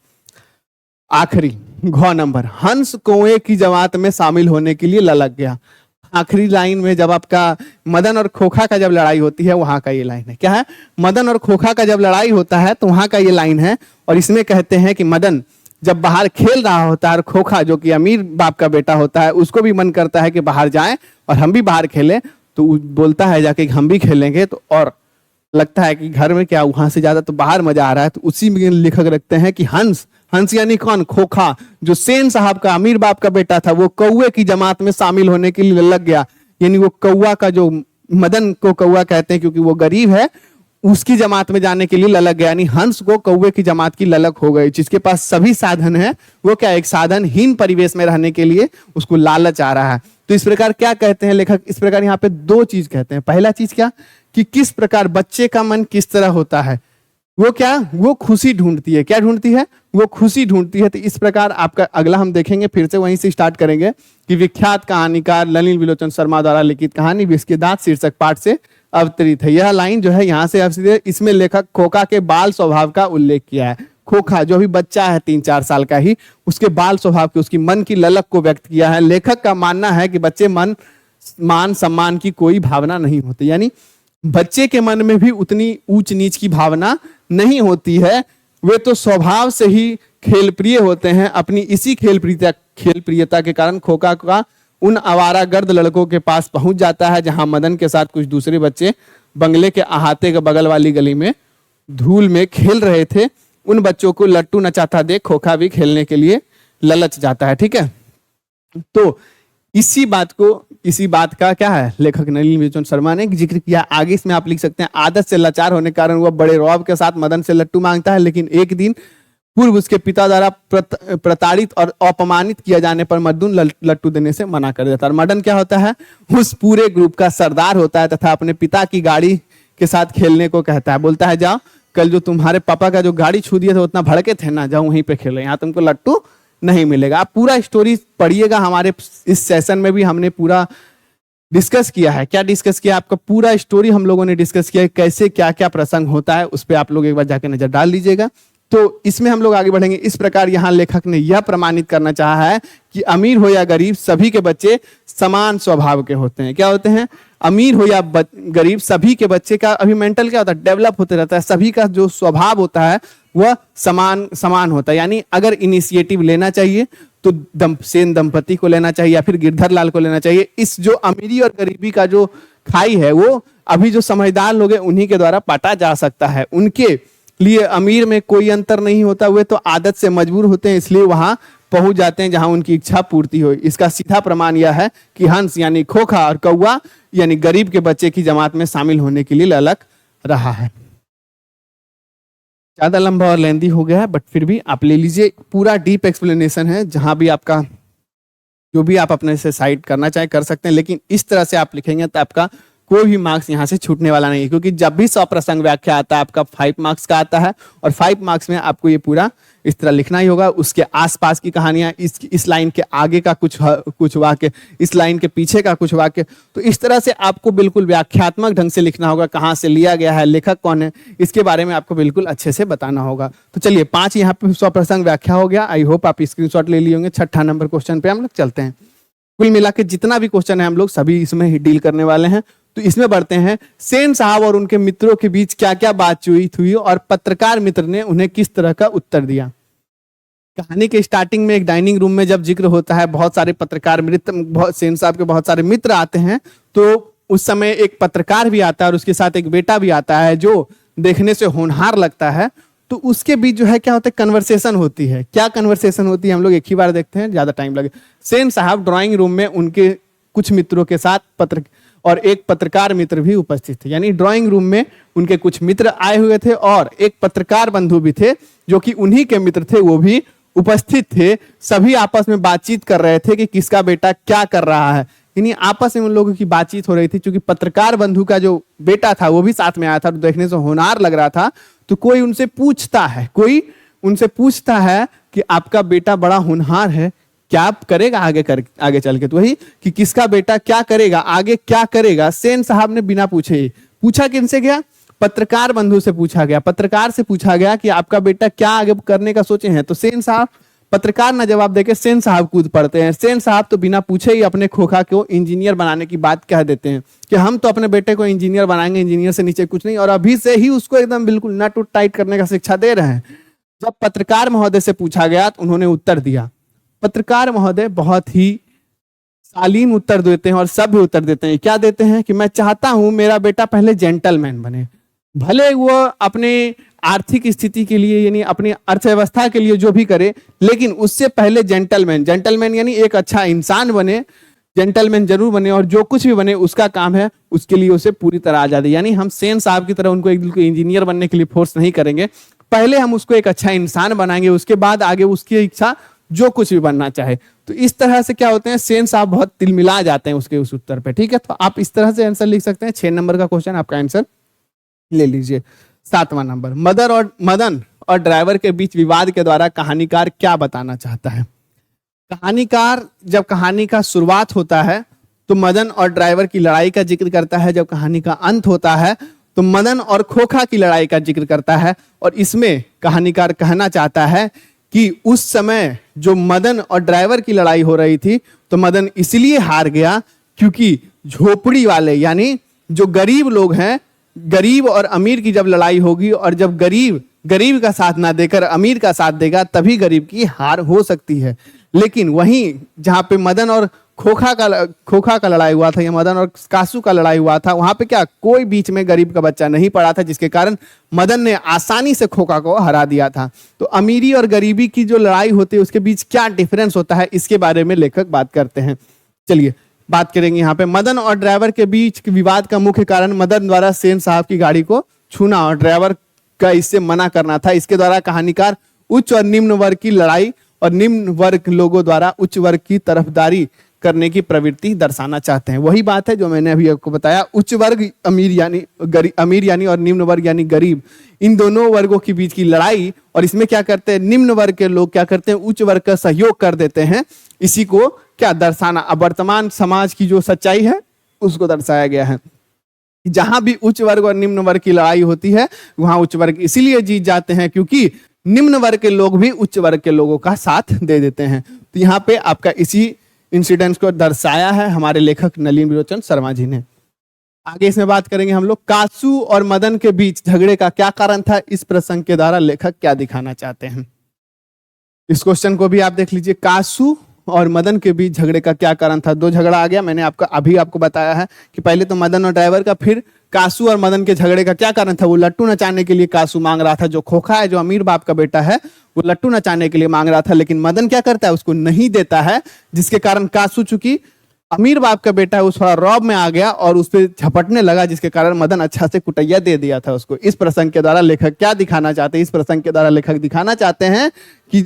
आखिरी घ नंबर, हंस कौए की जमात में शामिल होने के लिए ललक गया। आखिरी लाइन में जब आपका मदन और खोखा का जब लड़ाई होती है वहां का ये लाइन है। क्या है, मदन और खोखा का जब लड़ाई होता है तो वहां का ये लाइन है। और इसमें कहते हैं कि मदन जब बाहर खेल रहा होता है और खोखा जो कि अमीर बाप का बेटा होता है उसको भी मन करता है कि बाहर जाएं और हम भी बाहर खेलें, तो बोलता है जाके हम भी खेलेंगे। तो और लगता है कि घर में क्या, वहां से ज्यादा तो बाहर मजा आ रहा है। तो उसी में लेखक रखते हैं कि हंस यानी कौन, खोखा, जो सेन साहब का अमीर बाप का बेटा था, वो कौए की जमात में शामिल होने के लिए लग गया। यानी वो कौआ का, जो मदन को कौआ कहते हैं क्योंकि वो गरीब है, उसकी जमात में जाने के लिए ललक गया। यानी हंस को कौए की जमात की ललक हो गई। जिसके पास सभी साधन है वो क्या, एक साधनहीन परिवेश में रहने के लिए उसको लालच आ रहा है। तो इस प्रकार क्या कहते हैं लेखक, इस प्रकार यहाँ पे दो चीज कहते हैं। पहला चीज क्या, कि किस प्रकार बच्चे का मन किस तरह होता है, वो क्या, वो खुशी ढूंढती है। क्या ढूंढती है, वो खुशी ढूंढती है। तो इस प्रकार आपका अगला हम देखेंगे, फिर से वहीं से स्टार्ट करेंगे कि विख्यात कहानीकार नलिनी विलोचन शर्मा द्वारा लिखित कहानी विष के दांत शीर्षक पाठ से अवतरित है। यह लाइन जो है यहाँ से इसमें लेखक खोखा के बाल स्वभाव का उल्लेख किया है। खोखा जो भी बच्चा है 3-4 साल का ही, उसके बाल स्वभाव के, उसकी मन की ललक को व्यक्त किया है। लेखक का मानना है कि बच्चे मान सम्मान की कोई भावना नहीं होती। यानी बच्चे के मन में भी उतनी ऊंच नीच की भावना नहीं होती है, वे तो स्वभाव से ही खेल प्रिय होते हैं। अपनी इसी खेल प्रियता के कारण खोखा का उन आवारा गर्द लड़कों के पास पहुंच जाता है जहां मदन के साथ कुछ दूसरे बच्चे बंगले के अहाते के बगल वाली गली में धूल में खेल रहे थे। उन बच्चों को लट्टू नचाता देख खोखा भी खेलने के लिए ललच जाता है। ठीक है, तो इसी बात का क्या है, लेखक नलिनी विलोचन शर्मा ने जिक्र किया। आगे इसमें आप लिख सकते हैं, आदत से लाचार होने के कारण वह बड़े रौब के साथ मदन से लट्टू मांगता है, लेकिन एक दिन पूर्व उसके पिता द्वारा प्रताड़ित और अपमानित किया जाने पर मदन लट्टू देने से मना कर देता है। मदन क्या होता है, उस पूरे ग्रुप का सरदार होता है तथा अपने पिता की गाड़ी के साथ खेलने को कहता है। बोलता है, जाओ कल जो तुम्हारे पापा का जो गाड़ी छू दिया था उतना भड़के थे ना, जाओ वहीं पे खेलो, यहाँ तुमको लट्टू नहीं मिलेगा। आप पूरा स्टोरी पढ़िएगा, हमारे इस सेशन में भी हमने पूरा डिस्कस किया है। क्या डिस्कस किया, आपका पूरा स्टोरी हम लोगों ने डिस्कस किया है, कैसे क्या क्या प्रसंग होता है, उस पर आप लोग एक बार जाके नजर डाल लीजिएगा। तो इसमें हम लोग आगे बढ़ेंगे। इस प्रकार यहाँ लेखक ने यह प्रमाणित करना चाहा है कि अमीर हो या गरीब सभी के बच्चे समान स्वभाव के होते हैं। क्या होते हैं? अमीर हो या गरीब सभी के बच्चे का अभी मेंटल क्या होता है, डेवलप होते रहता है। सभी का जो स्वभाव होता है वह समान समान होता है। यानी अगर इनिशिएटिव लेना चाहिए तो सेन दंपति को लेना चाहिए या फिर गिरधर लाल को लेना चाहिए। इस जो अमीरी और गरीबी का जो खाई है वो अभी जो समझदार लोग हैं उन्हीं के द्वारा पाटा जा सकता है। उनके लिए अमीर में कोई अंतर नहीं होता, वे तो आदत से मजबूर होते हैं, इसलिए वहां पहुंच जाते हैं जहां उनकी इच्छा पूर्ति हो। इसका सीधा प्रमाण यह है कि हंस यानी खोखा और कौवा यानी गरीब के बच्चे की जमात में शामिल होने के लिए ललक रहा है। ज्यादा लंबा और लेंदी हो गया है, बट फिर भी आप ले लीजिए, पूरा डीप एक्सप्लेनेशन है। जहां भी आपका जो भी आप अपने से साइड करना चाहे कर सकते हैं, लेकिन इस तरह से आप लिखेंगे तो आपका कोई भी मार्क्स यहाँ से छूटने वाला नहीं है, क्योंकि जब भी सप्रसंग व्याख्या आता है आपका 5 मार्क्स का आता है और 5 मार्क्स में आपको ये पूरा इस तरह लिखना ही होगा। उसके आसपास की कहानियां, इस लाइन के आगे का कुछ वाक्य, इस लाइन के पीछे का कुछ वाक्य, तो इस तरह से आपको बिल्कुल व्याख्यात्मक ढंग से लिखना होगा। कहाँ से लिया गया है, लेखक कौन है, इसके बारे में आपको बिल्कुल अच्छे से बताना होगा। तो चलिए 5 यहाँ पे सप्रसंग व्याख्या हो गया। आई होप आप स्क्रीनशॉट ले लिए होंगे। 6ठा नंबर क्वेश्चन पे हम लोग चलते हैं। कुल मिला के जितना भी क्वेश्चन है हम लोग सभी इसमें ही डील करने वाले हैं। तो इसमें बढ़ते हैं। सेन साहब और उनके मित्रों के बीच क्या क्या बातचीत हुई और पत्रकार मित्र ने उन्हें किस तरह का उत्तर दिया। कहानी के स्टार्टिंग में एक डाइनिंग रूम में जब जिक्र होता है, बहुत सारे पत्रकार मित्र, सेन साहब के बहुत सारे मित्र आते हैं, तो उस समय एक पत्रकार भी आता है और उसके साथ एक बेटा भी आता है जो देखने से होनहार लगता है। तो उसके बीच जो है क्या होता है, कन्वर्सेशन होती है। क्या कन्वर्सेशन होती है हम लोग एक ही बार देखते हैं, ज्यादा टाइम लगे। सेन साहब ड्राइंग रूम में उनके कुछ मित्रों के साथ और एक पत्रकार मित्र भी उपस्थित थे। यानी ड्राइंग रूम में उनके कुछ मित्र आए हुए थे और एक पत्रकार बंधु भी थे जो कि उन्हीं के मित्र थे, वो भी उपस्थित थे। सभी आपस में बातचीत कर रहे थे कि किसका बेटा क्या कर रहा है। यानी आपस में उन लोगों की बातचीत हो रही थी। क्योंकि पत्रकार बंधु का जो बेटा था वो भी साथ में आया था, तो देखने से होनहार लग रहा था। तो कोई उनसे पूछता है कि आपका बेटा बड़ा होनहार है, क्या करेगा आगे चल के। तो वही कि किसका बेटा क्या करेगा, आगे क्या करेगा। सेन साहब ने बिना पूछा किनसे गया, पत्रकार बंधु से पूछा गया। पत्रकार से पूछा गया कि आपका बेटा क्या आगे करने का सोचे हैं। तो सेन साहब, पत्रकार ना जवाब देके सेन साहब कूद पड़ते हैं। सेन साहब तो बिना पूछे ही अपने खोखा को इंजीनियर बनाने की बात कह देते हैं कि हम तो अपने बेटे को इंजीनियर बनाएंगे, इंजीनियर से नीचे कुछ नहीं, और अभी से ही उसको एकदम बिल्कुल नट उट टाइट करने का शिक्षा दे रहे हैं। जब पत्रकार महोदय से पूछा गया तो उन्होंने उत्तर दिया। पत्रकार महोदय बहुत ही शालीन उत्तर देते हैं और सभ्य उत्तर देते हैं। क्या देते हैं कि मैं चाहता हूं मेरा बेटा पहले जेंटलमैन बने, भले वो अपने आर्थिक स्थिति के लिए यानी अपनी अर्थव्यवस्था के लिए जो भी करे, लेकिन उससे पहले जेंटलमैन यानी एक अच्छा इंसान बने, जेंटलमैन जरूर बने, और जो कुछ भी बने उसका काम है उसके लिए उसे पूरी तरह आजादी। यानी हम सेन साहब की तरह उनको एक इंजीनियर बनने के लिए फोर्स नहीं करेंगे, पहले हम उसको एक अच्छा इंसान बनाएंगे, उसके बाद आगे उसकी इच्छा जो कुछ भी बनना चाहे। तो इस तरह से क्या होते हैं, सेन साहब बहुत तिलमिला जाते हैं उसके उस उत्तर पे। ठीक है, तो आप इस तरह से आंसर लिख सकते हैं। 6 नंबर का क्वेश्चन आपका आंसर ले लीजिए। 7वां नंबर, मदन और ड्राइवर के बीच विवाद के द्वारा कहानीकार क्या बताना चाहता है। कहानीकार जब कहानी का शुरुआत होता है तो मदन और ड्राइवर की लड़ाई का जिक्र करता है। जब कहानी का अंत होता है तो मदन और खोखा की लड़ाई का जिक्र करता है। और इसमें कहानीकार कहना चाहता है कि उस समय जो मदन और ड्राइवर की लड़ाई हो रही थी तो मदन इसलिए हार गया क्योंकि झोपड़ी वाले यानी जो गरीब लोग हैं, गरीब और अमीर की जब लड़ाई होगी और जब गरीब का साथ ना देकर अमीर का साथ देगा तभी गरीब की हार हो सकती है। लेकिन वहीं जहां पे मदन और खोखा का लड़ाई हुआ था या मदन और कासू का लड़ाई हुआ था, वहां पे क्या कोई बीच में गरीब का बच्चा नहीं पड़ा था, जिसके कारण मदन ने आसानी से खोखा को हरा दिया था। तो अमीरी और गरीबी की जो लड़ाई होती है उसके बीच क्या डिफरेंस होता है, इसके बारे में लेखक बात करते हैं। चलिए बात करेंगे यहाँ पे। मदन और ड्राइवर के बीच विवाद का मुख्य कारण मदन द्वारा सेन साहब की गाड़ी को छूना और ड्राइवर का इससे मना करना था। इसके द्वारा कहानीकार उच्च और निम्न वर्ग की लड़ाई और निम्न वर्ग लोगों द्वारा उच्च वर्ग की तरफदारी करने की प्रवृत्ति दर्शाना चाहते हैं। वही बात है जो मैंने अभी आपको बताया, उच्च वर्ग अमीर यानी और निम्न वर्ग यानी गरीब, इन दोनों वर्गों के बीच की लड़ाई। और इसमें क्या करते हैं, निम्न वर्ग के लोग क्या करते हैं, उच्च वर्ग का सहयोग कर देते हैं। इसी को क्या दर्शाना, अब वर्तमान समाज की जो सच्चाई है उसको दर्शाया गया है। जहां भी उच्च वर्ग और निम्न वर्ग की लड़ाई होती है वहां उच्च वर्ग इसीलिए जीत जाते हैं क्योंकि निम्न वर्ग के लोग भी उच्च वर्ग के लोगों का साथ दे देते हैं। तो यहाँ पे आपका इसी इंसिडेंट्स को दर्शाया है हमारे लेखक नलिन विरोचन शर्मा जी ने। आगे इसमें बात करेंगे हम लोग, कासू और मदन के बीच झगड़े का क्या कारण था, इस प्रसंग के द्वारा लेखक क्या दिखाना चाहते हैं। इस क्वेश्चन को भी आप देख लीजिए, कासू और मदन के बीच झगड़े का क्या कारण था। दो झगड़ा आ गया, मैंने आपको बताया है कि पहले तो मदन और ड्राइवर का, फिर कासू और मदन के झगड़े का क्या कारण था। वो लट्टू नचाने के लिए कासू मांग रहा था, जो खोखा है, जो अमीर बाप का बेटा है, वो लट्टू नचाने के लिए मांग रहा था, लेकिन मदन क्या करता है, उसको नहीं देता है, जिसके कारण कासू, चूंकि अमीर बाप का बेटा है, उस थोड़ा रौब में आ गया और उस पर झपटने लगा, जिसके कारण मदन अच्छा से कुटैया दे दिया था उसको। इस प्रसंग के द्वारा लेखक क्या दिखाना चाहते हैं, इस प्रसंग के द्वारा लेखक दिखाना चाहते हैं कि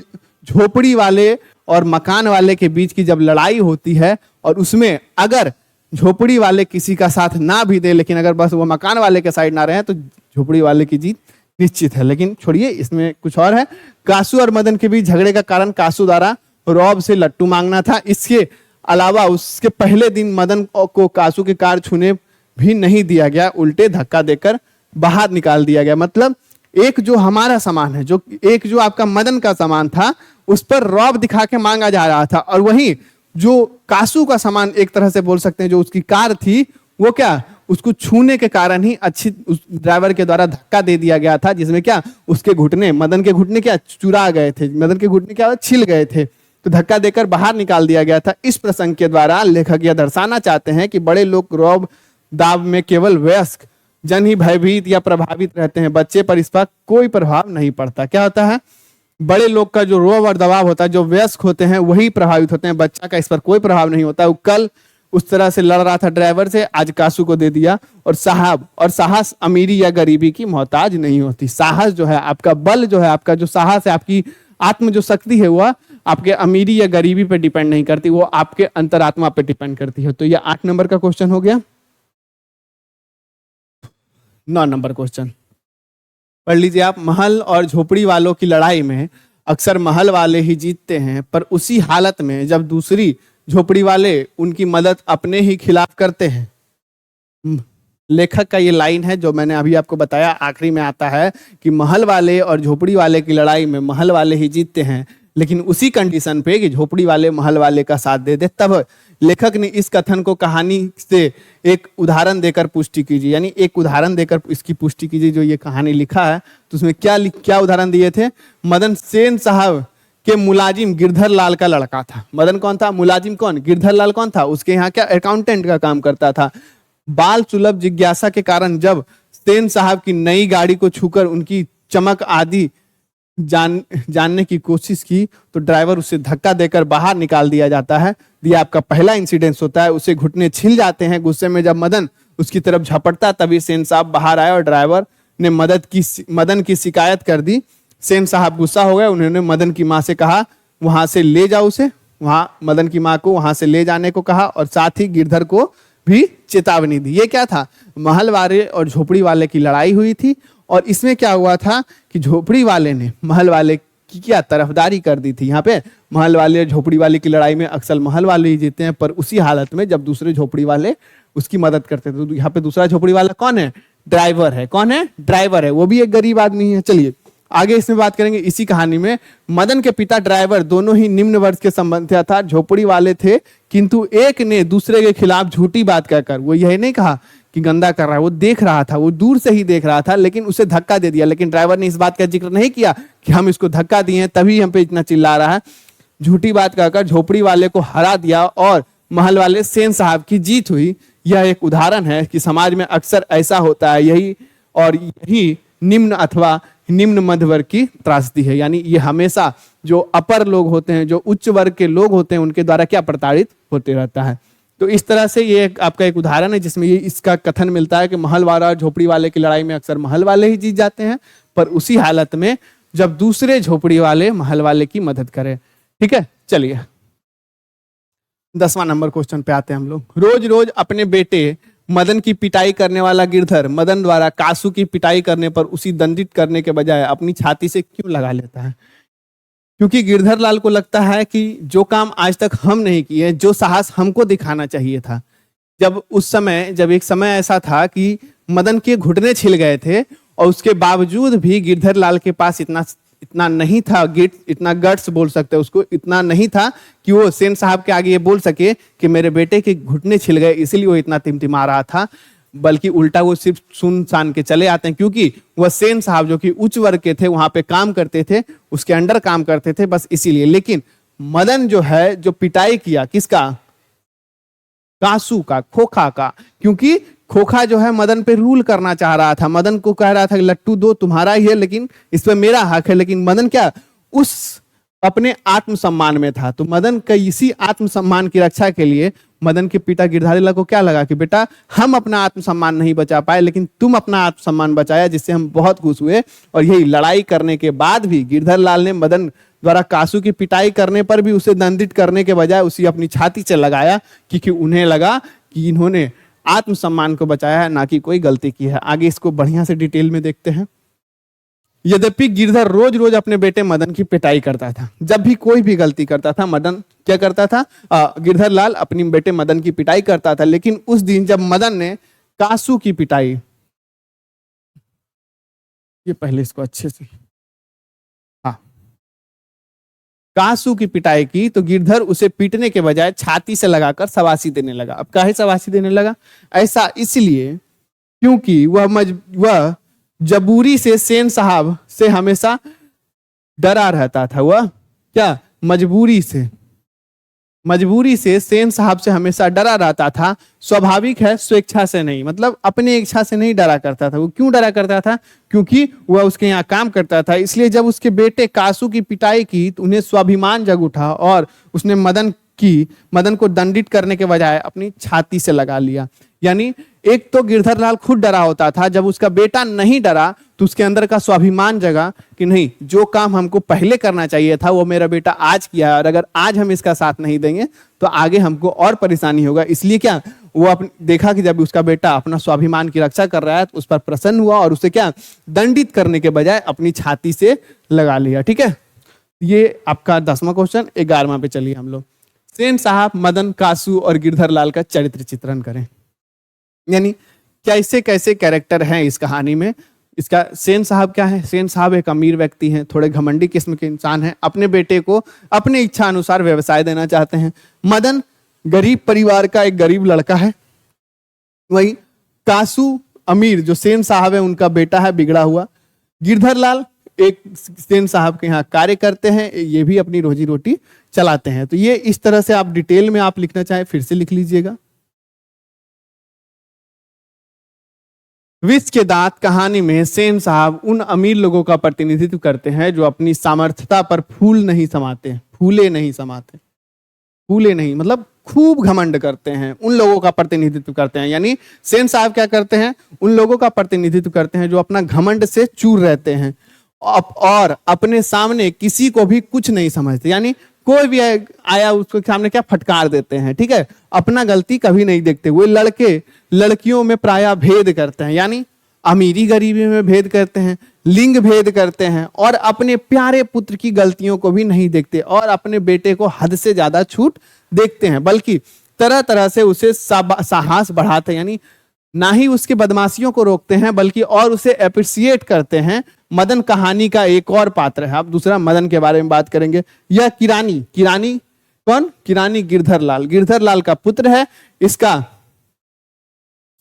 झोपड़ी वाले और मकान वाले के बीच की जब लड़ाई होती है और उसमें अगर झोपड़ी वाले किसी का साथ ना भी दे, लेकिन अगर बस वो मकान वाले के साइड ना रहे, तो झोपड़ी वाले की जीत निश्चित है। लेकिन छोड़िए, इसमें कुछ और है। कासू और मदन के बीच झगड़े का कारण कासू द्वारा रौब से लट्टू मांगना था। इसके अलावा उसके पहले दिन मदन को कासू की कार छूने भी नहीं दिया गया, उल्टे धक्का देकर बाहर निकाल दिया गया। मतलब एक जो हमारा सामान है, जो एक जो आपका मदन का सामान था, उस पर रौब दिखा के मांगा जा रहा था, और वहीं जो कासू का सामान, एक तरह से बोल सकते हैं, जो उसकी कार थी, वो क्या, उसको छूने के कारण ही अच्छी उस ड्राइवर के द्वारा धक्का दे दिया गया था, जिसमें क्या उसके घुटने, मदन के घुटने क्या चुरा गए थे, मदन के घुटने क्या छिल गए थे, तो धक्का देकर बाहर निकाल दिया गया था। इस प्रसंग के द्वारा लेखक यह दर्शाना चाहते हैं कि बड़े लोग रौब दाव में केवल वयस्क जन ही भयभीत या प्रभावित रहते हैं, बच्चे पर इस पर कोई प्रभाव नहीं पड़ता। क्या होता है, बड़े लोग का जो रौब और दबाव होता है, जो वयस्क होते हैं वही प्रभावित होते हैं, बच्चा का इस पर कोई प्रभाव नहीं होता। वो कल उस तरह से लड़ रहा था ड्राइवर से, आज कासू को दे दिया। और साहस अमीरी या गरीबी की मोहताज नहीं होती। साहस जो है आपका, बल जो है आपका, जो साहस है, आपकी आत्म जो शक्ति है, वह आपके अमीरी या गरीबी पे डिपेंड नहीं करती, वो आपके अंतरात्मा पे डिपेंड करती है। तो ये 8 नंबर का क्वेश्चन हो गया। 9 नंबर क्वेश्चन पढ़ लीजिए आप। महल और झोपड़ी वालों की लड़ाई में अक्सर महल वाले ही जीतते हैं, पर उसी हालत में जब दूसरी झोपड़ी वाले उनकी मदद अपने ही खिलाफ करते हैं। लेखक का ये लाइन है जो मैंने अभी आपको बताया, आखिरी में आता है कि महल वाले और झोपड़ी वाले की लड़ाई में महल वाले ही जीतते हैं, लेकिन उसी कंडीशन पे कि झोपड़ी वाले महल वाले का साथ दे दे। तब लेखक ने इस कथन को कहानी से एक उदाहरण देकर पुष्टि कीजिए, यानी एक उदाहरण देकर इसकी पुष्टि कीजिए। जो ये कहानी लिखा है तो उसमें क्या उदाहरण दिए थे। मदन सेन साहब के मुलाजिम गिरधर लाल का लड़का था। मदन कौन था, मुलाजिम कौन, गिरधर लाल कौन था, उसके यहाँ क्या अकाउंटेंट का काम करता था। बाल सुलभ जिज्ञासा के कारण जब सेन साहब की नई गाड़ी को छूकर उनकी चमक आदि जानने की कोशिश की, तो ड्राइवर उसे धक्का देकर बाहर निकाल दिया जाता है। ये आपका पहला इंसिडेंस होता है। उसे घुटने छिल जाते हैं। गुस्से में जब मदन उसकी तरफ झपटता, तभी सेन साहब बाहर आए और ड्राइवर ने मदन की शिकायत कर दी। सेन साहब गुस्सा हो गए। उन्होंने मदन की माँ से कहा वहां से ले जाओ उसे, वहां मदन की माँ को वहां से ले जाने को कहा, और साथ ही गिरधर को भी चेतावनी दी। ये क्या था, महल वाले और झोपड़ी वाले की लड़ाई हुई थी, और इसमें क्या हुआ था कि झोपड़ी वाले ने महल वाले की क्या तरफदारी कर दी थी। यहाँ पे महल वाले और झोपड़ी वाले की लड़ाई में अक्सर महल वाले ही जीते हैं, पर उसी हालत में जब दूसरे झोपड़ी वाले उसकी मदद करते थे। तो यहाँ पे दूसरा झोपड़ी वाला कौन है, ड्राइवर है। कौन है, ड्राइवर है, वो भी एक गरीब आदमी है। चलिए आगे इसमें बात करेंगे। इसी कहानी में मदन के पिता ड्राइवर दोनों ही निम्न वर्ग के संबंध था, झोपड़ी वाले थे, किंतु एक ने दूसरे के खिलाफ झूठी बात कहकर, वो यही नहीं कहा कि गंदा कर रहा है, वो देख रहा था, वो दूर से ही देख रहा था, लेकिन उसे धक्का दे दिया। लेकिन ड्राइवर ने इस बात का जिक्र नहीं किया कि हम इसको धक्का दिए तभी हम पे इतना चिल्ला रहा है। झूठी बात कहकर झोपड़ी वाले को हरा दिया और महल वाले सेन साहब की जीत हुई। यह एक उदाहरण है कि समाज में अक्सर ऐसा होता है। यही निम्न अथवा निम्न मध्य वर्ग की त्रासदी है। यानी ये हमेशा जो अपर लोग होते हैं, जो उच्च वर्ग के लोग होते हैं, उनके द्वारा क्या प्रताड़ित होते रहता है। तो इस तरह से ये आपका एक उदाहरण है जिसमें ये इसका कथन मिलता है कि महल वाला और झोपड़ी वाले की लड़ाई में अक्सर महल वाले ही जीत जाते हैं, पर उसी हालत में जब दूसरे झोपड़ी वाले महल वाले की मदद करें। ठीक है, चलिए 10वां नंबर क्वेश्चन पे आते हैं हम लोग। रोज रोज अपने बेटे मदन की पिटाई करने वाला गिरधर मदन द्वारा कासू की पिटाई करने पर उसी दंडित करने के बजाय अपनी छाती से क्यों लगा लेता है। क्योंकि गिरधर लाल को लगता है कि जो काम आज तक हम नहीं किए, जो साहस हमको दिखाना चाहिए था। जब एक समय ऐसा था कि मदन के घुटने छिल गए थे और उसके बावजूद भी गिरधर लाल के पास इतना नहीं था गिट, इतना गट्स बोल सकते हैं उसको, इतना नहीं था कि वो सेन साहब के आगे ये बोल सके कि मेरे बेटे के घुटने छिल गए इसलिए वो इतना टिमटिमा रहा था, बल्कि उल्टा वो सिर्फ सुन सान के चले आते हैं, क्योंकि वह सेन साहब जो कि उच्च वर्ग के थे, वहां पे काम करते थे, उसके अंडर काम करते थे, बस इसीलिए। लेकिन मदन जो है, जो पिटाई किया किसका, कासू का, खोखा का, क्योंकि खोखा जो है मदन पे रूल करना चाह रहा था, मदन को कह रहा था कि लट्टू दो तुम्हारा ही है लेकिन इस पे मेरा हक है। लेकिन मदन क्या उस अपने आत्मसम्मान में था, तो मदन का इसी आत्मसम्मान की रक्षा के लिए मदन के पिता गिरधारी लाल को क्या लगा कि बेटा हम अपना आत्मसम्मान नहीं बचा पाए लेकिन तुम अपना आत्मसम्मान बचाया, जिससे हम बहुत खुश हुए। और यही लड़ाई करने के बाद भी गिरधर लाल ने मदन द्वारा कासू की पिटाई करने पर भी उसे दंडित करने के बजाय उसे अपनी छाती से लगाया, क्योंकि उन्हें लगा कि इन्होंने आत्मसम्मान को बचाया है, ना कि कोई गलती की है। आगे इसको बढ़िया से डिटेल में देखते हैं। यद्यपि गिरधर रोज रोज अपने बेटे मदन की पिटाई करता था, जब भी कोई भी गलती करता था मदन क्या करता था, गिरधर लाल अपने बेटे मदन की पिटाई करता था। लेकिन उस दिन जब मदन ने कासू की पिटाई, ये पहले इसको अच्छे से, हाँ, कासू की पिटाई की तो गिरधर उसे पीटने के बजाय छाती से लगाकर शाबाशी देने लगा। अब काहे शाबाशी देने लगा, ऐसा इसलिए क्योंकि वह जबूरी से सेन साहब से हमेशा डरा रहता था। वह क्या मजबूरी से सेन साहब से हमेशा डरा रहता था। स्वाभाविक है, स्वेच्छा से नहीं, मतलब अपने इच्छा से नहीं डरा करता था। वो क्यों डरा करता था, क्योंकि वह उसके यहाँ काम करता था। इसलिए जब उसके बेटे कासू की पिटाई की तो उन्हें स्वाभिमान जग उठा और उसने मदन को दंडित करने के बजाय अपनी छाती से लगा लिया। यानी एक तो गिरधर लाल खुद डरा होता था, जब उसका बेटा नहीं डरा तो उसके अंदर का स्वाभिमान जगा कि नहीं, जो काम हमको पहले करना चाहिए था वो मेरा बेटा आज किया है, और अगर आज हम इसका साथ नहीं देंगे तो आगे हमको और परेशानी होगा। इसलिए क्या वो देखा कि जब उसका बेटा अपना स्वाभिमान की रक्षा कर रहा है तो उस पर प्रसन्न हुआ और उसे क्या दंडित करने के बजाय अपनी छाती से लगा लिया। ठीक है, ये आपका 10वां क्वेश्चन। 11वां पे चलिए हम लोग। सेन साहब, मदन, कासू और गिरधर लाल का चरित्र चित्रण करें, यानी कैसे कैसे कैरेक्टर हैं इस कहानी में। इसका सेन साहब क्या है, सेन साहब एक अमीर व्यक्ति हैं, थोड़े घमंडी किस्म के इंसान हैं, अपने बेटे को अपने इच्छा अनुसार व्यवसाय देना चाहते हैं। मदन गरीब परिवार का एक गरीब लड़का है। वही कासू अमीर जो सेन साहब है उनका बेटा है बिगड़ा हुआ। गिरधर लाल एक सेन साहब के यहाँ कार्य करते हैं, ये भी अपनी रोजी रोटी चलाते हैं। तो ये इस तरह से आप डिटेल में आप लिखना चाहे फिर से लिख लीजिएगा। विष के दांत कहानी में सेन साहब उन अमीर लोगों का प्रतिनिधित्व करते हैं जो अपनी सामर्थ्यता पर फूले नहीं मतलब खूब घमंड करते हैं, उन लोगों का प्रतिनिधित्व करते हैं। यानी सेन साहब क्या करते हैं, उन लोगों का प्रतिनिधित्व करते हैं जो अपना घमंड से चूर रहते हैं और अपने सामने किसी को भी कुछ नहीं समझते। यानी कोई भी आया उसके सामने क्या फटकार देते हैं। ठीक है, अपना गलती कभी नहीं देखते। वो लड़कियों में प्रायः भेद करते हैं, यानी अमीरी गरीबी में भेद करते हैं, लिंग भेद करते हैं, और अपने प्यारे पुत्र की गलतियों को भी नहीं देखते और अपने बेटे को हद से ज्यादा छूट देखते हैं, बल्कि तरह तरह से उसे साहस बढ़ाते हैं। यानी ना ही उसके बदमाशियों को रोकते हैं बल्कि और उसे अप्रिशिएट करते हैं। मदन कहानी का एक और पात्र है। अब दूसरा मदन के बारे में बात करेंगे। यह किरानी कौन, किरानी गिरधर लाल का पुत्र है। इसका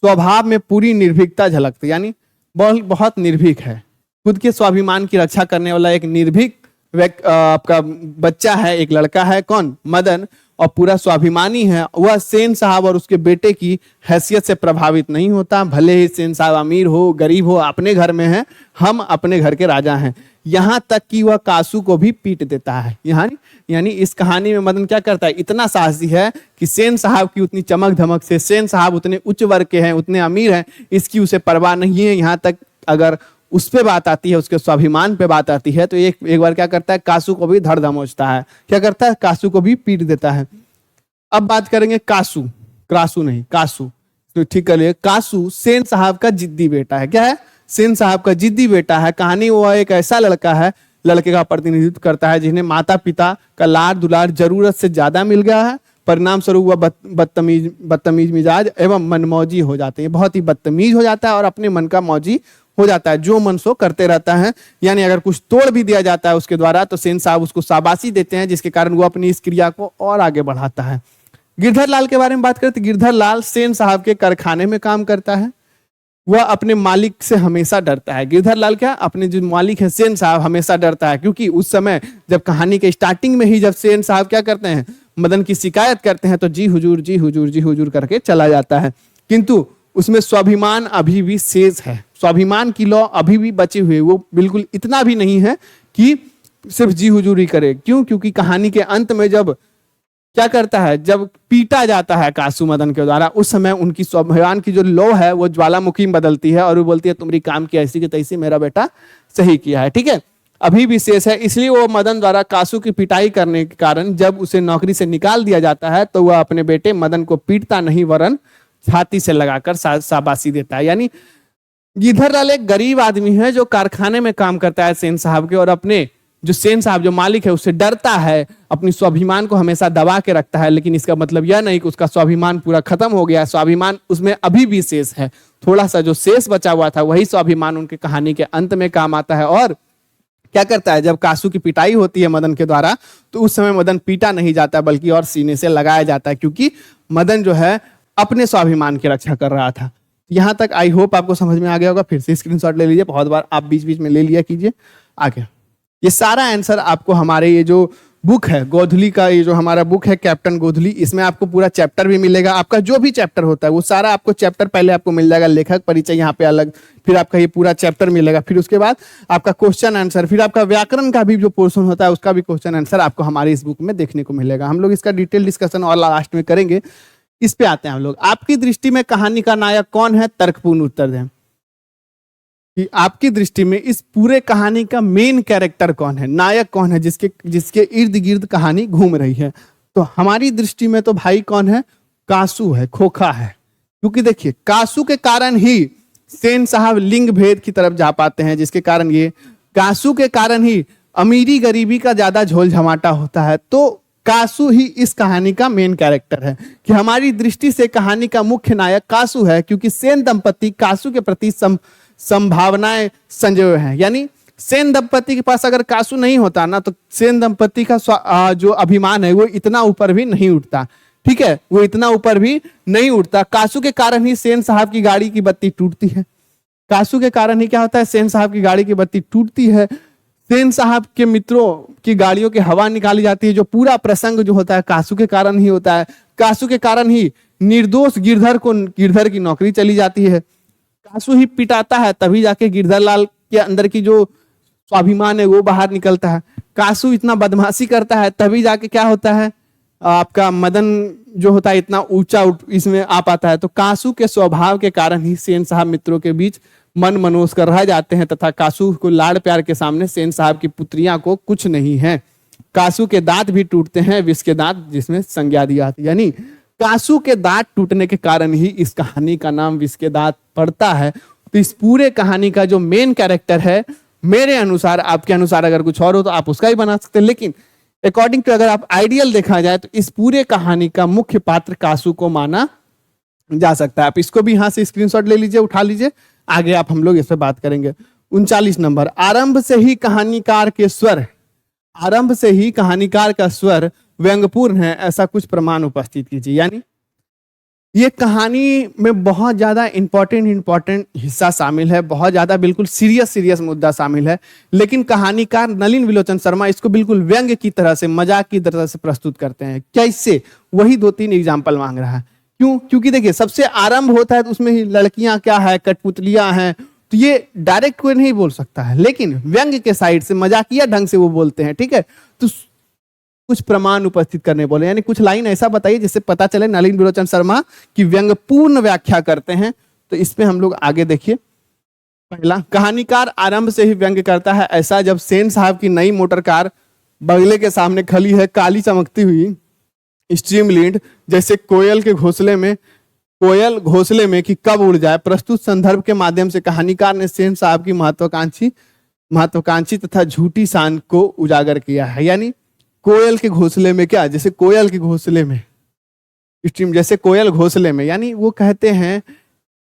स्वभाव में पूरी निर्भीकता झलकती, यानी बहुत निर्भीक है, खुद के स्वाभिमान की रक्षा करने वाला एक निर्भीक आपका बच्चा है, एक लड़का है। कौन, मदन, और पूरा स्वाभिमानी है। वह सेन साहब और उसके बेटे की हैसियत से प्रभावित नहीं होता, भले ही सेन साहब अमीर हो गरीब हो, अपने घर में है, हम अपने घर के राजा हैं। यहाँ तक कि वह कासू को भी पीट देता है। यानी इस कहानी में मदन क्या करता है, इतना साहसी है कि सेन साहब की उतनी चमक धमक से, सेन साहब उतने उच्च वर्ग के हैं, उतने अमीर हैं, इसकी उसे परवाह नहीं है। यहाँ तक अगर उस पे बात आती है, उसके स्वाभिमान पे बात आती है, तो एक बार क्या करता है, कासू को भी धड़ धमोचता है। क्या करता है, कासू को भी पीट देता है। अब बात करेंगे कासू, तो ठीक है, कासू सेन साहब का जिद्दी बेटा है। क्या है, सेन साहब का जिद्दी बेटा है। कहानी वो एक ऐसा लड़के का प्रतिनिधित्व करता है जिन्हें माता पिता का लाड दुलार जरूरत से ज्यादा मिल गया है। परिणाम स्वरूप वह बदतमीज मिजाज एवं मनमौजी हो जाते हैं, बहुत ही बदतमीज हो जाता है और अपने मन का मौजी हो जाता है, जो मन सो करते रहता है। यानी अगर कुछ तोड़ भी दिया जाता है उसके द्वारा तो सेन साहब उसको शाबाशी देते हैं, जिसके कारण वो अपनी इस क्रिया को और आगे बढ़ाता है। गिरधर लाल के बारे में बात करें तो गिरधर लाल सेन साहब के कारखाने में काम करता है। वह अपने मालिक से हमेशा डरता है। गिरधर लाल क्या, अपने जो मालिक है सेन साहब, हमेशा डरता है, क्योंकि उस समय जब कहानी के स्टार्टिंग में ही जब सेन साहब क्या करते हैं, मदन की शिकायत करते हैं तो जी हुजूर जी हुजूर जी हुजूर करके चला जाता है। किंतु उसमें स्वाभिमान अभी भी शेष है, स्वाभिमान की लौ अभी भी बचे हुए, वो बिल्कुल इतना भी नहीं है कि सिर्फ जी हुजूर ही करे। क्यों? क्योंकि कहानी के अंत में जब क्या करता है, जब पीटा जाता है कासू मदन के द्वारा, उस समय उनकी स्वाभिमान की जो लौ है वो ज्वालामुखी में बदलती है और वो बोलती है तुम्हारी काम की ऐसी की तैसी, मेरा बेटा सही किया है। ठीक है, अभी भी शेष है। इसलिए वो मदन द्वारा कासू की पिटाई करने के कारण जब उसे नौकरी से निकाल दिया जाता है तो वह अपने बेटे मदन को पीटता नहीं वरन छाती से लगाकर शाबाशी देता है। यानी गिरधर लाल एक गरीब आदमी है जो कारखाने में काम करता है सेन साहब के, और अपने जो सेन साहब जो मालिक है उससे डरता है, अपनी स्वाभिमान को हमेशा दबा के रखता है। लेकिन इसका मतलब यह नहीं कि उसका स्वाभिमान पूरा खत्म हो गया, स्वाभिमान उसमें अभी भी शेष है। थोड़ा सा जो शेष बचा हुआ था वही स्वाभिमान उनके कहानी के अंत में काम आता है। और क्या करता है, जब कासू की पिटाई होती है मदन के द्वारा तो उस समय मदन पीटा नहीं जाता बल्कि और सीने से लगाया जाता है, क्योंकि मदन जो है अपने स्वाभिमान की रक्षा कर रहा था। यहां तक आई होप आपको समझ में आ गया होगा। फिर से स्क्रीनशॉट ले लीजिए, बहुत बार आप बीच बीच में ले लिया कीजिए। आगे ये सारा आंसर आपको हमारे ये जो बुक है गोधली का, ये जो हमारा बुक है कैप्टन गोधली, इसमें आपको पूरा चैप्टर भी मिलेगा। आपका जो भी चैप्टर होता है वो सारा आपको चैप्टर पहले आपको मिल जाएगा, लेखक परिचय यहाँ पे अलग, फिर आपका ये पूरा चैप्टर मिलेगा, फिर उसके बाद आपका क्वेश्चन आंसर, फिर आपका व्याकरण का भी जो पोर्शन होता है उसका भी क्वेश्चन आंसर आपको हमारे इस बुक में देखने को मिलेगा। हम लोग इसका डिटेल डिस्कशन और लास्ट में करेंगे। इस पे आते हैं हम लोग। आपकी दृष्टि में कहानी का नायक कौन है? तर्कपूर्ण उत्तर दें कि आपकी दृष्टि में इस पूरे कहानी का मेन कैरेक्टर कौन है, नायक कौन है, जिसके इर्द गिर्द कहानी घूम रही है। तो हमारी दृष्टि में तो भाई कौन है? कासू है, खोखा है। क्योंकि देखिए कासू के कारण ही सेन साहब लिंग भेद की तरफ जा पाते हैं, जिसके कारण ये कासू के कारण ही अमीरी गरीबी का ज्यादा झोल झमाटा होता है। तो कासू ही इस कहानी का मेन कैरेक्टर है कि हमारी दृष्टि से कहानी का मुख्य नायक कासू है, क्योंकि सेन दंपति कासू के प्रति संभावनाएं संजोए हैं। यानी सेन दंपति के पास अगर कासू नहीं होता ना तो सेन दंपति का जो अभिमान है वो इतना ऊपर भी नहीं उठता। ठीक है, वो इतना ऊपर भी नहीं उठता। कासू के कारण ही सेन साहब की गाड़ी की बत्ती टूटती है। कासू के कारण ही क्या होता है, सेन साहब की गाड़ी की बत्ती टूटती है। सेन साहब के मित्रों की गाड़ियों की हवा निकाली जाती है। जो पूरा प्रसंग जो होता है कासू के कारण ही होता है। कासू के कारण ही निर्दोष गिरधर की नौकरी चली जाती है। कासू ही पिटाता है तभी जाके गिरधर लाल के अंदर की जो स्वाभिमान है वो बाहर निकलता है। कासू इतना बदमाशी करता है तभी जाके क्या होता है, आपका मदन जो होता है इतना ऊंचा इसमें आ पाता है। तो कासू के स्वभाव के कारण ही सेन साहब मित्रों के बीच मन मनोज कर रह जाते हैं, तथा कासू को लाड़ प्यार के सामने सेन साहब की पुत्रियां को कुछ नहीं है। कासू के दांत भी टूटते हैं, विष के दांत जिसमें संज्ञा दी जाती है। यानी कासू के दांत टूटने के कारण ही इस कहानी का नाम विष के दांत पड़ता है। तो इस पूरे कहानी का जो मेन कैरेक्टर है, मेरे अनुसार, आपके अनुसार अगर कुछ और हो तो आप उसका ही बना सकते हैं, लेकिन अकॉर्डिंग टू अगर आप आइडियल देखा जाए तो इस पूरे कहानी का मुख्य पात्र कासू को माना जा सकता है। आप इसको भी यहां से स्क्रीनशॉट ले लीजिए, उठा लीजिए। आगे आप हम लोग इस पर बात करेंगे। 39 नंबर, आरंभ से ही कहानीकार के स्वर, आरंभ से ही कहानीकार का स्वर व्यंग्यपूर्ण है, ऐसा कुछ प्रमाण उपस्थित कीजिए। यानी ये कहानी में बहुत ज्यादा इंपॉर्टेंट हिस्सा शामिल है, बहुत ज्यादा बिल्कुल सीरियस मुद्दा शामिल है, लेकिन कहानीकार नलिन विलोचन शर्मा इसको बिल्कुल व्यंग्य की तरह से, मजाक की तरह से प्रस्तुत करते हैं। कैसे? वही 2-3 एग्जाम्पल मांग रहा है। क्यों? क्योंकि देखिए सबसे आरंभ होता है तो उसमें ही लड़कियां क्या है, कठपुतलियां हैं, तो ये डायरेक्ट कोई नहीं बोल सकता है, लेकिन व्यंग्य के साइड से मजाकिया ढंग से वो बोलते हैं। ठीक है, तो कुछ प्रमाण उपस्थित करने बोले, यानी कुछ लाइन ऐसा बताइए जिससे पता चले नलिन विलोचन शर्मा की व्यंग्यपूर्ण व्याख्या करते हैं। तो इसमें हम लोग आगे देखिए। पहला, कहानीकार आरंभ से ही व्यंग्य करता है ऐसा जब सेन साहब की नई मोटर कार बगले के सामने खली है, काली चमकती हुई स्ट्रीमलीड जैसे कोयल घोंसले में कि कब उड़ जाए। प्रस्तुत संदर्भ के माध्यम से कहानीकार ने सेन साहब की महत्वाकांक्षी तथा झूठी शान को उजागर किया है। यानी कोयल के घोंसले में क्या, जैसे कोयल के घोंसले में स्ट्रीम, जैसे कोयल घोंसले में, यानी वो कहते हैं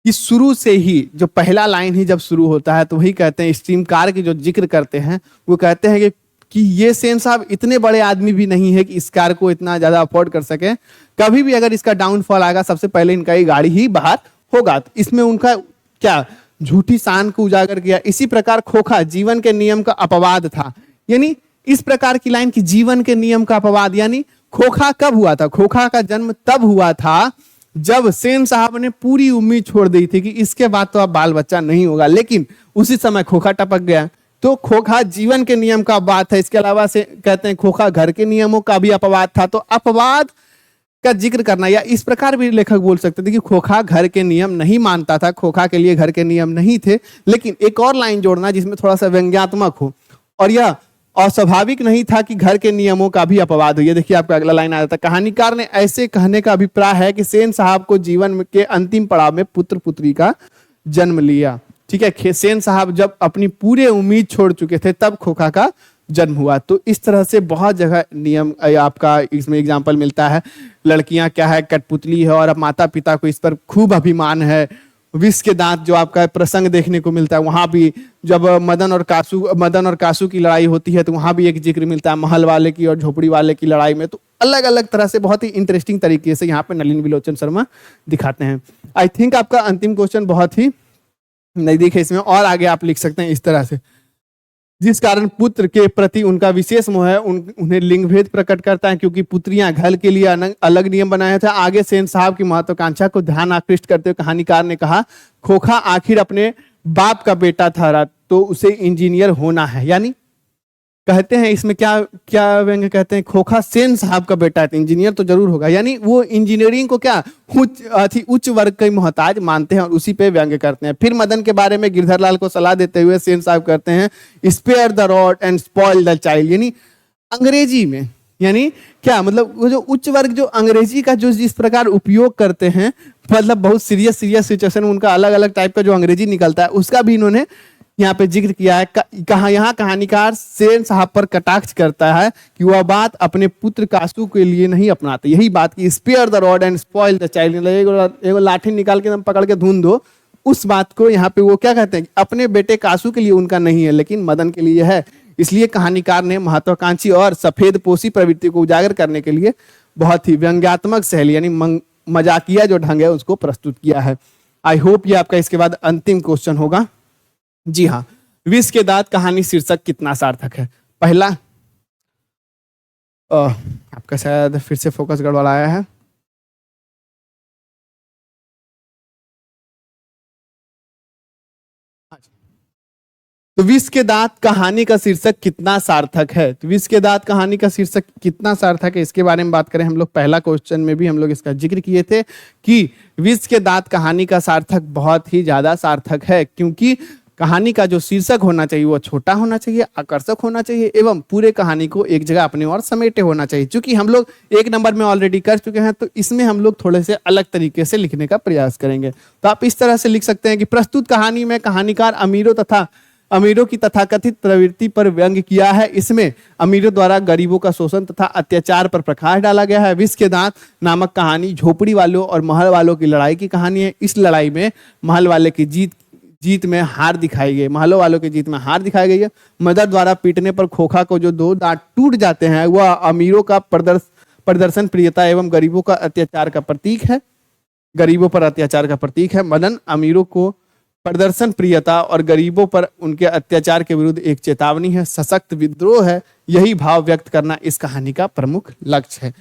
कि शुरू से ही जो पहला लाइन ही जब शुरू होता है तो वही कहते हैं, स्ट्रीम कार की जो जिक्र करते हैं वो कहते हैं कि ये सेन साहब इतने बड़े आदमी भी नहीं है कि इस कार को इतना ज्यादा अफोर्ड कर सके। कभी भी अगर इसका डाउनफॉल आएगा सबसे पहले इनका ये गाड़ी ही बाहर होगा। तो इसमें उनका क्या झूठी शान को उजागर किया। इसी प्रकार खोखा जीवन के नियम का अपवाद था, यानी इस प्रकार की लाइन की जीवन के नियम का अपवाद, यानी खोखा कब हुआ था? खोखा का जन्म तब हुआ था जब सेन साहब ने पूरी उम्मीद छोड़ दी थी कि इसके बाद तो अब बाल बच्चा नहीं होगा, लेकिन उसी समय खोखा टपक गया। तो खोखा जीवन के नियम का अपवाद था। इसके अलावा से कहते हैं खोखा घर के नियमों का भी अपवाद था। तो अपवाद का जिक्र करना, या इस प्रकार भी लेखक बोल सकते थे कि खोखा घर के नियम नहीं मानता था, खोखा के लिए घर के नियम नहीं थे। लेकिन एक और लाइन जोड़ना जिसमें थोड़ा सा व्यंग्यात्मक हो, और यह अस्वाभाविक नहीं था कि घर के नियमों का भी अपवाद हो। ये देखिए आपका अगला लाइन आ जाता है, कहानीकार ने ऐसे कहने का अभिप्राय है कि सेन साहब को जीवन के अंतिम पड़ाव में पुत्र पुत्री का जन्म लिया। ठीक है, सेन साहब जब अपनी पूरे उम्मीद छोड़ चुके थे तब खोखा का जन्म हुआ। तो इस तरह से बहुत जगह नियम आपका इसमें एग्जाम्पल मिलता है। लड़कियां क्या है, कठपुतली है, और अब माता पिता को इस पर खूब अभिमान है। विष के दांत जो आपका प्रसंग देखने को मिलता है, वहां भी जब मदन और कासू की लड़ाई होती है तो वहां भी एक जिक्र मिलता है महल वाले की और झोपड़ी वाले की लड़ाई में। तो अलग अलग तरह से बहुत ही इंटरेस्टिंग तरीके से यहाँ पे नलिन विलोचन शर्मा दिखाते हैं। आई थिंक आपका अंतिम क्वेश्चन बहुत ही नजदीक है इसमें, और आगे आप लिख सकते हैं इस तरह से, जिस कारण पुत्र के प्रति उनका विशेष मोह है उन्हें लिंग भेद प्रकट करता है, क्योंकि पुत्रियां घर के लिए अलग नियम बनाए थे। आगे सेन साहब की महत्वाकांक्षा को ध्यान आकृष्ट करते हुए कहानीकार ने कहा खोखा आखिर अपने बाप का बेटा था तो उसे इंजीनियर होना है। यानी कहते हैं इसमें क्या क्या व्यंग्य कहते हैं, खोखा सेन साहब का बेटा है तो इंजीनियर तो जरूर होगा। यानी वो इंजीनियरिंग को क्या उच्च वर्ग का मोहताज मानते हैं और उसी पे व्यंग्य करते हैं। फिर मदन के बारे में गिरधर लाल को सलाह देते हुए सेन साहब कहते हैं spare the rod and spoil the child. यानी अंग्रेजी में, यानी क्या मतलब वो जो उच्च वर्ग जो अंग्रेजी का जो जिस प्रकार उपयोग करते हैं, मतलब बहुत सीरियस सिचुएशन में उनका अलग अलग टाइप का जो अंग्रेजी निकलता है उसका भी इन्होंने यहाँ पे जिक्र किया है। यहाँ कहानीकार सेन साहब पर कटाक्ष करता है कि वह बात अपने पुत्र कासू के लिए नहीं अपनाते। यही बात की spare the rod and spoil the child, एगो लाठी निकाल के पकड़ के धुन दो, उस बात को यहाँ पे वो क्या कहते हैं अपने बेटे कासू के लिए उनका नहीं है लेकिन मदन के लिए है। इसलिए कहानीकार ने महत्वाकांक्षी और सफेद पोशी प्रवृत्ति को उजागर करने के लिए बहुत ही व्यंग्यात्मक शैली यानी मजाकिया जो ढंग है उसको प्रस्तुत किया है। आई होप ये आपका इसके बाद अंतिम क्वेश्चन होगा। जी हाँ, विष के दांत कहानी शीर्षक कितना सार्थक है? पहला आपका शायद फिर से फोकस गड़बड़ आया है। तो विष के दांत कहानी का शीर्षक कितना सार्थक है? तो विष के दांत कहानी का शीर्षक कितना सार्थक है इसके बारे में बात करें। हम लोग पहला क्वेश्चन में भी हम लोग इसका जिक्र किए थे कि विष के दांत कहानी का सार्थक बहुत ही ज्यादा सार्थक है, क्योंकि कहानी का जो शीर्षक होना चाहिए वो छोटा होना चाहिए, आकर्षक होना चाहिए एवं पूरे कहानी को एक जगह अपने और समेटे होना चाहिए। क्योंकि हम लोग एक नंबर में ऑलरेडी कर चुके हैं तो इसमें हम लोग थोड़े से अलग तरीके से लिखने का प्रयास करेंगे। तो आप इस तरह से लिख सकते हैं कि प्रस्तुत कहानी में कहानीकार अमीरों की तथाकथित प्रवृत्ति पर व्यंग्य किया है। इसमें अमीरों द्वारा गरीबों का शोषण तथा अत्याचार पर प्रकाश डाला गया है। विष के दांत नामक कहानी झोपड़ी वालों और महल वालों की लड़ाई की कहानी है। इस लड़ाई में महल वाले की जीत में हार दिखाई गई, महलों वालों की जीत में हार दिखाई गई है। मदर द्वारा पीटने पर खोखा को जो 2 दांत टूट जाते हैं वह अमीरों का प्रदर्शन प्रियता एवं गरीबों का अत्याचार का प्रतीक है। गरीबों पर अत्याचार का प्रतीक है। मदन अमीरों को प्रदर्शन प्रियता और गरीबों पर उनके अत्याचार के विरुद्ध एक चेतावनी है, सशक्त विद्रोह है। यही भाव व्यक्त करना इस कहानी का प्रमुख लक्ष्य है।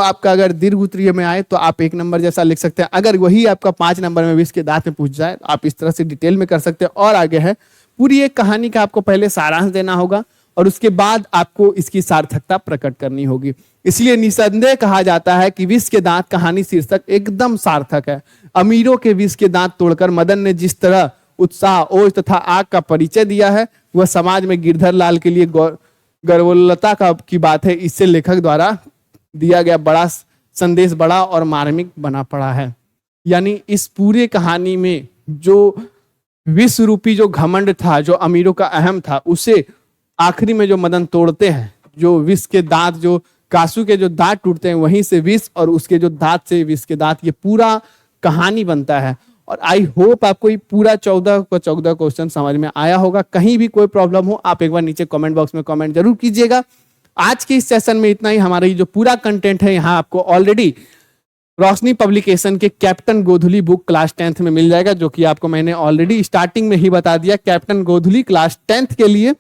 आपका अगर दीर्घ उत्तरीय में आए तो आप 1 नंबर जैसा लिख सकते हैं। अगर वही आपका 5 नंबर में विष के दांत में पूछ जाए तो आप इस तरह से डिटेल में कर सकते हैं। और आगे है पूरी एक कहानी का आपको पहले सारांश देना होगा और उसके बाद आपको इसकी सार्थकता प्रकट करनी होगी। इसलिए निसंदेह कहा जाता है कि विष के दांत कहानी शीर्षक एकदम सार्थक है। अमीरों के विष के दांत तोड़कर मदन ने जिस तरह उत्साह, ओज तथा आग का परिचय दिया है वह समाज में गिरधर लाल के लिए गर्वोल्लता की बात है। इससे लेखक द्वारा दिया गया बड़ा संदेश बड़ा और मार्मिक बना पड़ा है। यानी इस पूरे कहानी में जो विश्व रूपी जो घमंड था, जो अमीरों का अहम था, उसे आखिरी में जो मदन तोड़ते हैं, जो विष के दांत, जो कासू के जो दांत टूटते हैं वहीं से विष और उसके जो दांत से विष के दांत, ये पूरा कहानी बनता है। और आई होप आपको ये पूरा 14 क्वेश्चन समझ में आया होगा। कहीं भी कोई प्रॉब्लम हो आप एक बार नीचे कमेंट बॉक्स में कमेंट जरूर कीजिएगा। आज के इस सेशन में इतना ही। हमारा ये जो पूरा कंटेंट है यहाँ आपको ऑलरेडी रोशनी पब्लिकेशन के कैप्टन गोधुली बुक क्लास 10th में मिल जाएगा, जो कि आपको मैंने ऑलरेडी स्टार्टिंग में ही बता दिया। कैप्टन गोधुली क्लास 10th के लिए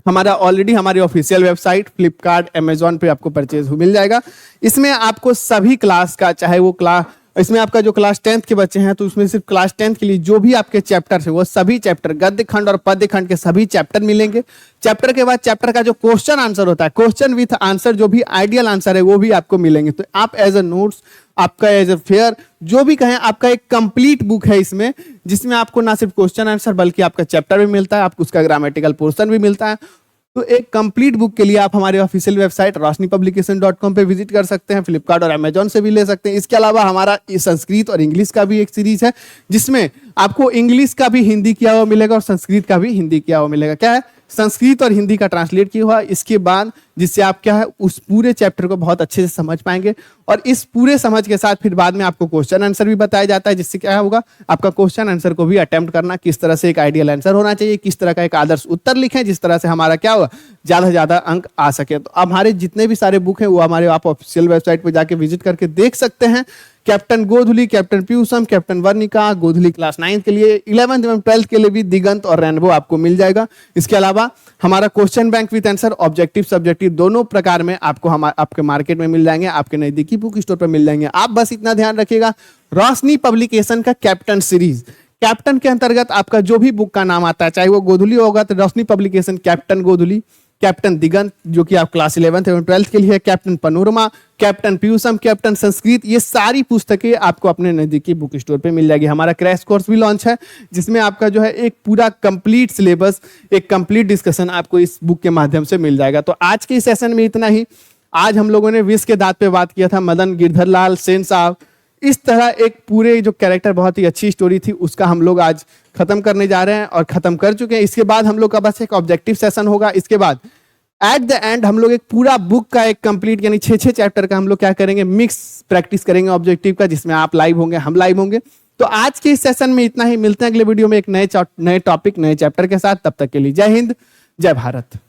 हमारा ऑलरेडी हमारी ऑफिशियल वेबसाइट फ्लिपकार्ट अमेजॉन पे आपको परचेज मिल जाएगा। इसमें आपको सभी क्लास का, चाहे वो क्लास, इसमें आपका जो क्लास 10th के बच्चे हैं तो उसमें सिर्फ क्लास 10th के लिए जो भी आपके चैप्टर है वो सभी चैप्टर, गद्य खंड और पद्य खंड के सभी चैप्टर मिलेंगे। चैप्टर के बाद चैप्टर का जो क्वेश्चन आंसर होता है, क्वेश्चन विथ आंसर, जो भी आइडियल आंसर है वो भी आपको मिलेंगे। तो आप एज अ नोट्स, आपका एज अ फेयर, जो भी कहें, आपका एक कंप्लीट बुक है इसमें, जिसमें आपको ना सिर्फ क्वेश्चन आंसर बल्कि आपका चैप्टर भी मिलता है, आपको उसका ग्रामेटिकल पोर्शन भी मिलता है। तो एक कंप्लीट बुक के लिए आप हमारे ऑफिशियल वेबसाइट roshnipublication.com पे विजिट कर सकते हैं। फ्लिपकार्ट और अमेजॉन से भी ले सकते हैं। इसके अलावा हमारा संस्कृत और इंग्लिश का भी एक सीरीज है, जिसमें आपको इंग्लिश का भी हिंदी किया हुआ मिलेगा और संस्कृत का भी हिंदी किया हुआ मिलेगा। क्या है, संस्कृत और हिंदी का ट्रांसलेट किया हुआ, इसके बाद जिससे आप क्या है उस पूरे चैप्टर को बहुत अच्छे से समझ पाएंगे। और इस पूरे समझ के साथ फिर बाद में आपको क्वेश्चन आंसर भी बताया जाता है, जिससे क्या होगा, आपका क्वेश्चन आंसर को भी अटेम्प्ट करना, किस तरह से एक आइडियल आंसर होना चाहिए, किस तरह का एक आदर्श उत्तर लिखें, जिस तरह से हमारा क्या होगा, ज्यादा से ज्यादा अंक आ सके। तो अब हमारे जितने भी सारे बुक हैं वो हमारे आप ऑफिशियल वेबसाइट पर जाके विजिट करके देख सकते हैं। Captain गोधुली, captain Piyusham, captain Varnika, गोधुली class 9 के लिए, 11th एवं 12th के लिए भी दिगंत और रेनबो आपको मिल जाएगा। इसके अलावा हमारा question bank with answer, objective subjective दोनों प्रकार में आपको आपके मार्केट में मिल जाएंगे, आपके नजदीकी बुक स्टोर पर मिल जाएंगे। आप बस इतना ध्यान रखिएगा, रोशनी पब्लिकेशन का कैप्टन सीरीज, कैप्टन के अंतर्गत आपका जो भी बुक का नाम आता है, चाहे वो गोधुली होगा तो रोशनी पब्लिकेशन कैप्टन गोधुली, कैप्टन दिगंत जो कि आप क्लास 11th एवं 12th के लिए है, captain panorama, captain Piyusham, captain Sanskrit, ये सारी पुस्तकें आपको अपने नजदीकी बुक स्टोर पे मिल जाएगी। हमारा क्रैश कोर्स भी लॉन्च है, जिसमें आपका जो है एक पूरा कंप्लीट सिलेबस, एक कंप्लीट डिस्कशन आपको इस बुक के माध्यम से मिल जाएगा। तो आज के सेशन में इतना ही। आज हम लोगों ने विष के दांत पे बात किया था, मदन गिरधरलाल सेन साहब। इस तरह एक पूरे जो कैरेक्टर, बहुत ही अच्छी स्टोरी थी, उसका हम लोग आज खत्म करने जा रहे हैं और खत्म कर चुके हैं। इसके बाद हम लोग का बस एक ऑब्जेक्टिव सेशन होगा। इसके बाद एट द एंड हम लोग एक पूरा बुक का एक कंप्लीट, यानी 6 चैप्टर का हम लोग क्या करेंगे, मिक्स प्रैक्टिस करेंगे ऑब्जेक्टिव का, जिसमें आप लाइव होंगे, हम लाइव होंगे। तो आज के इस सेशन में इतना ही। मिलते हैं अगले वीडियो में एक नए टॉपिक, नए चैप्टर के साथ। तब तक के लिए जय हिंद, जय भारत।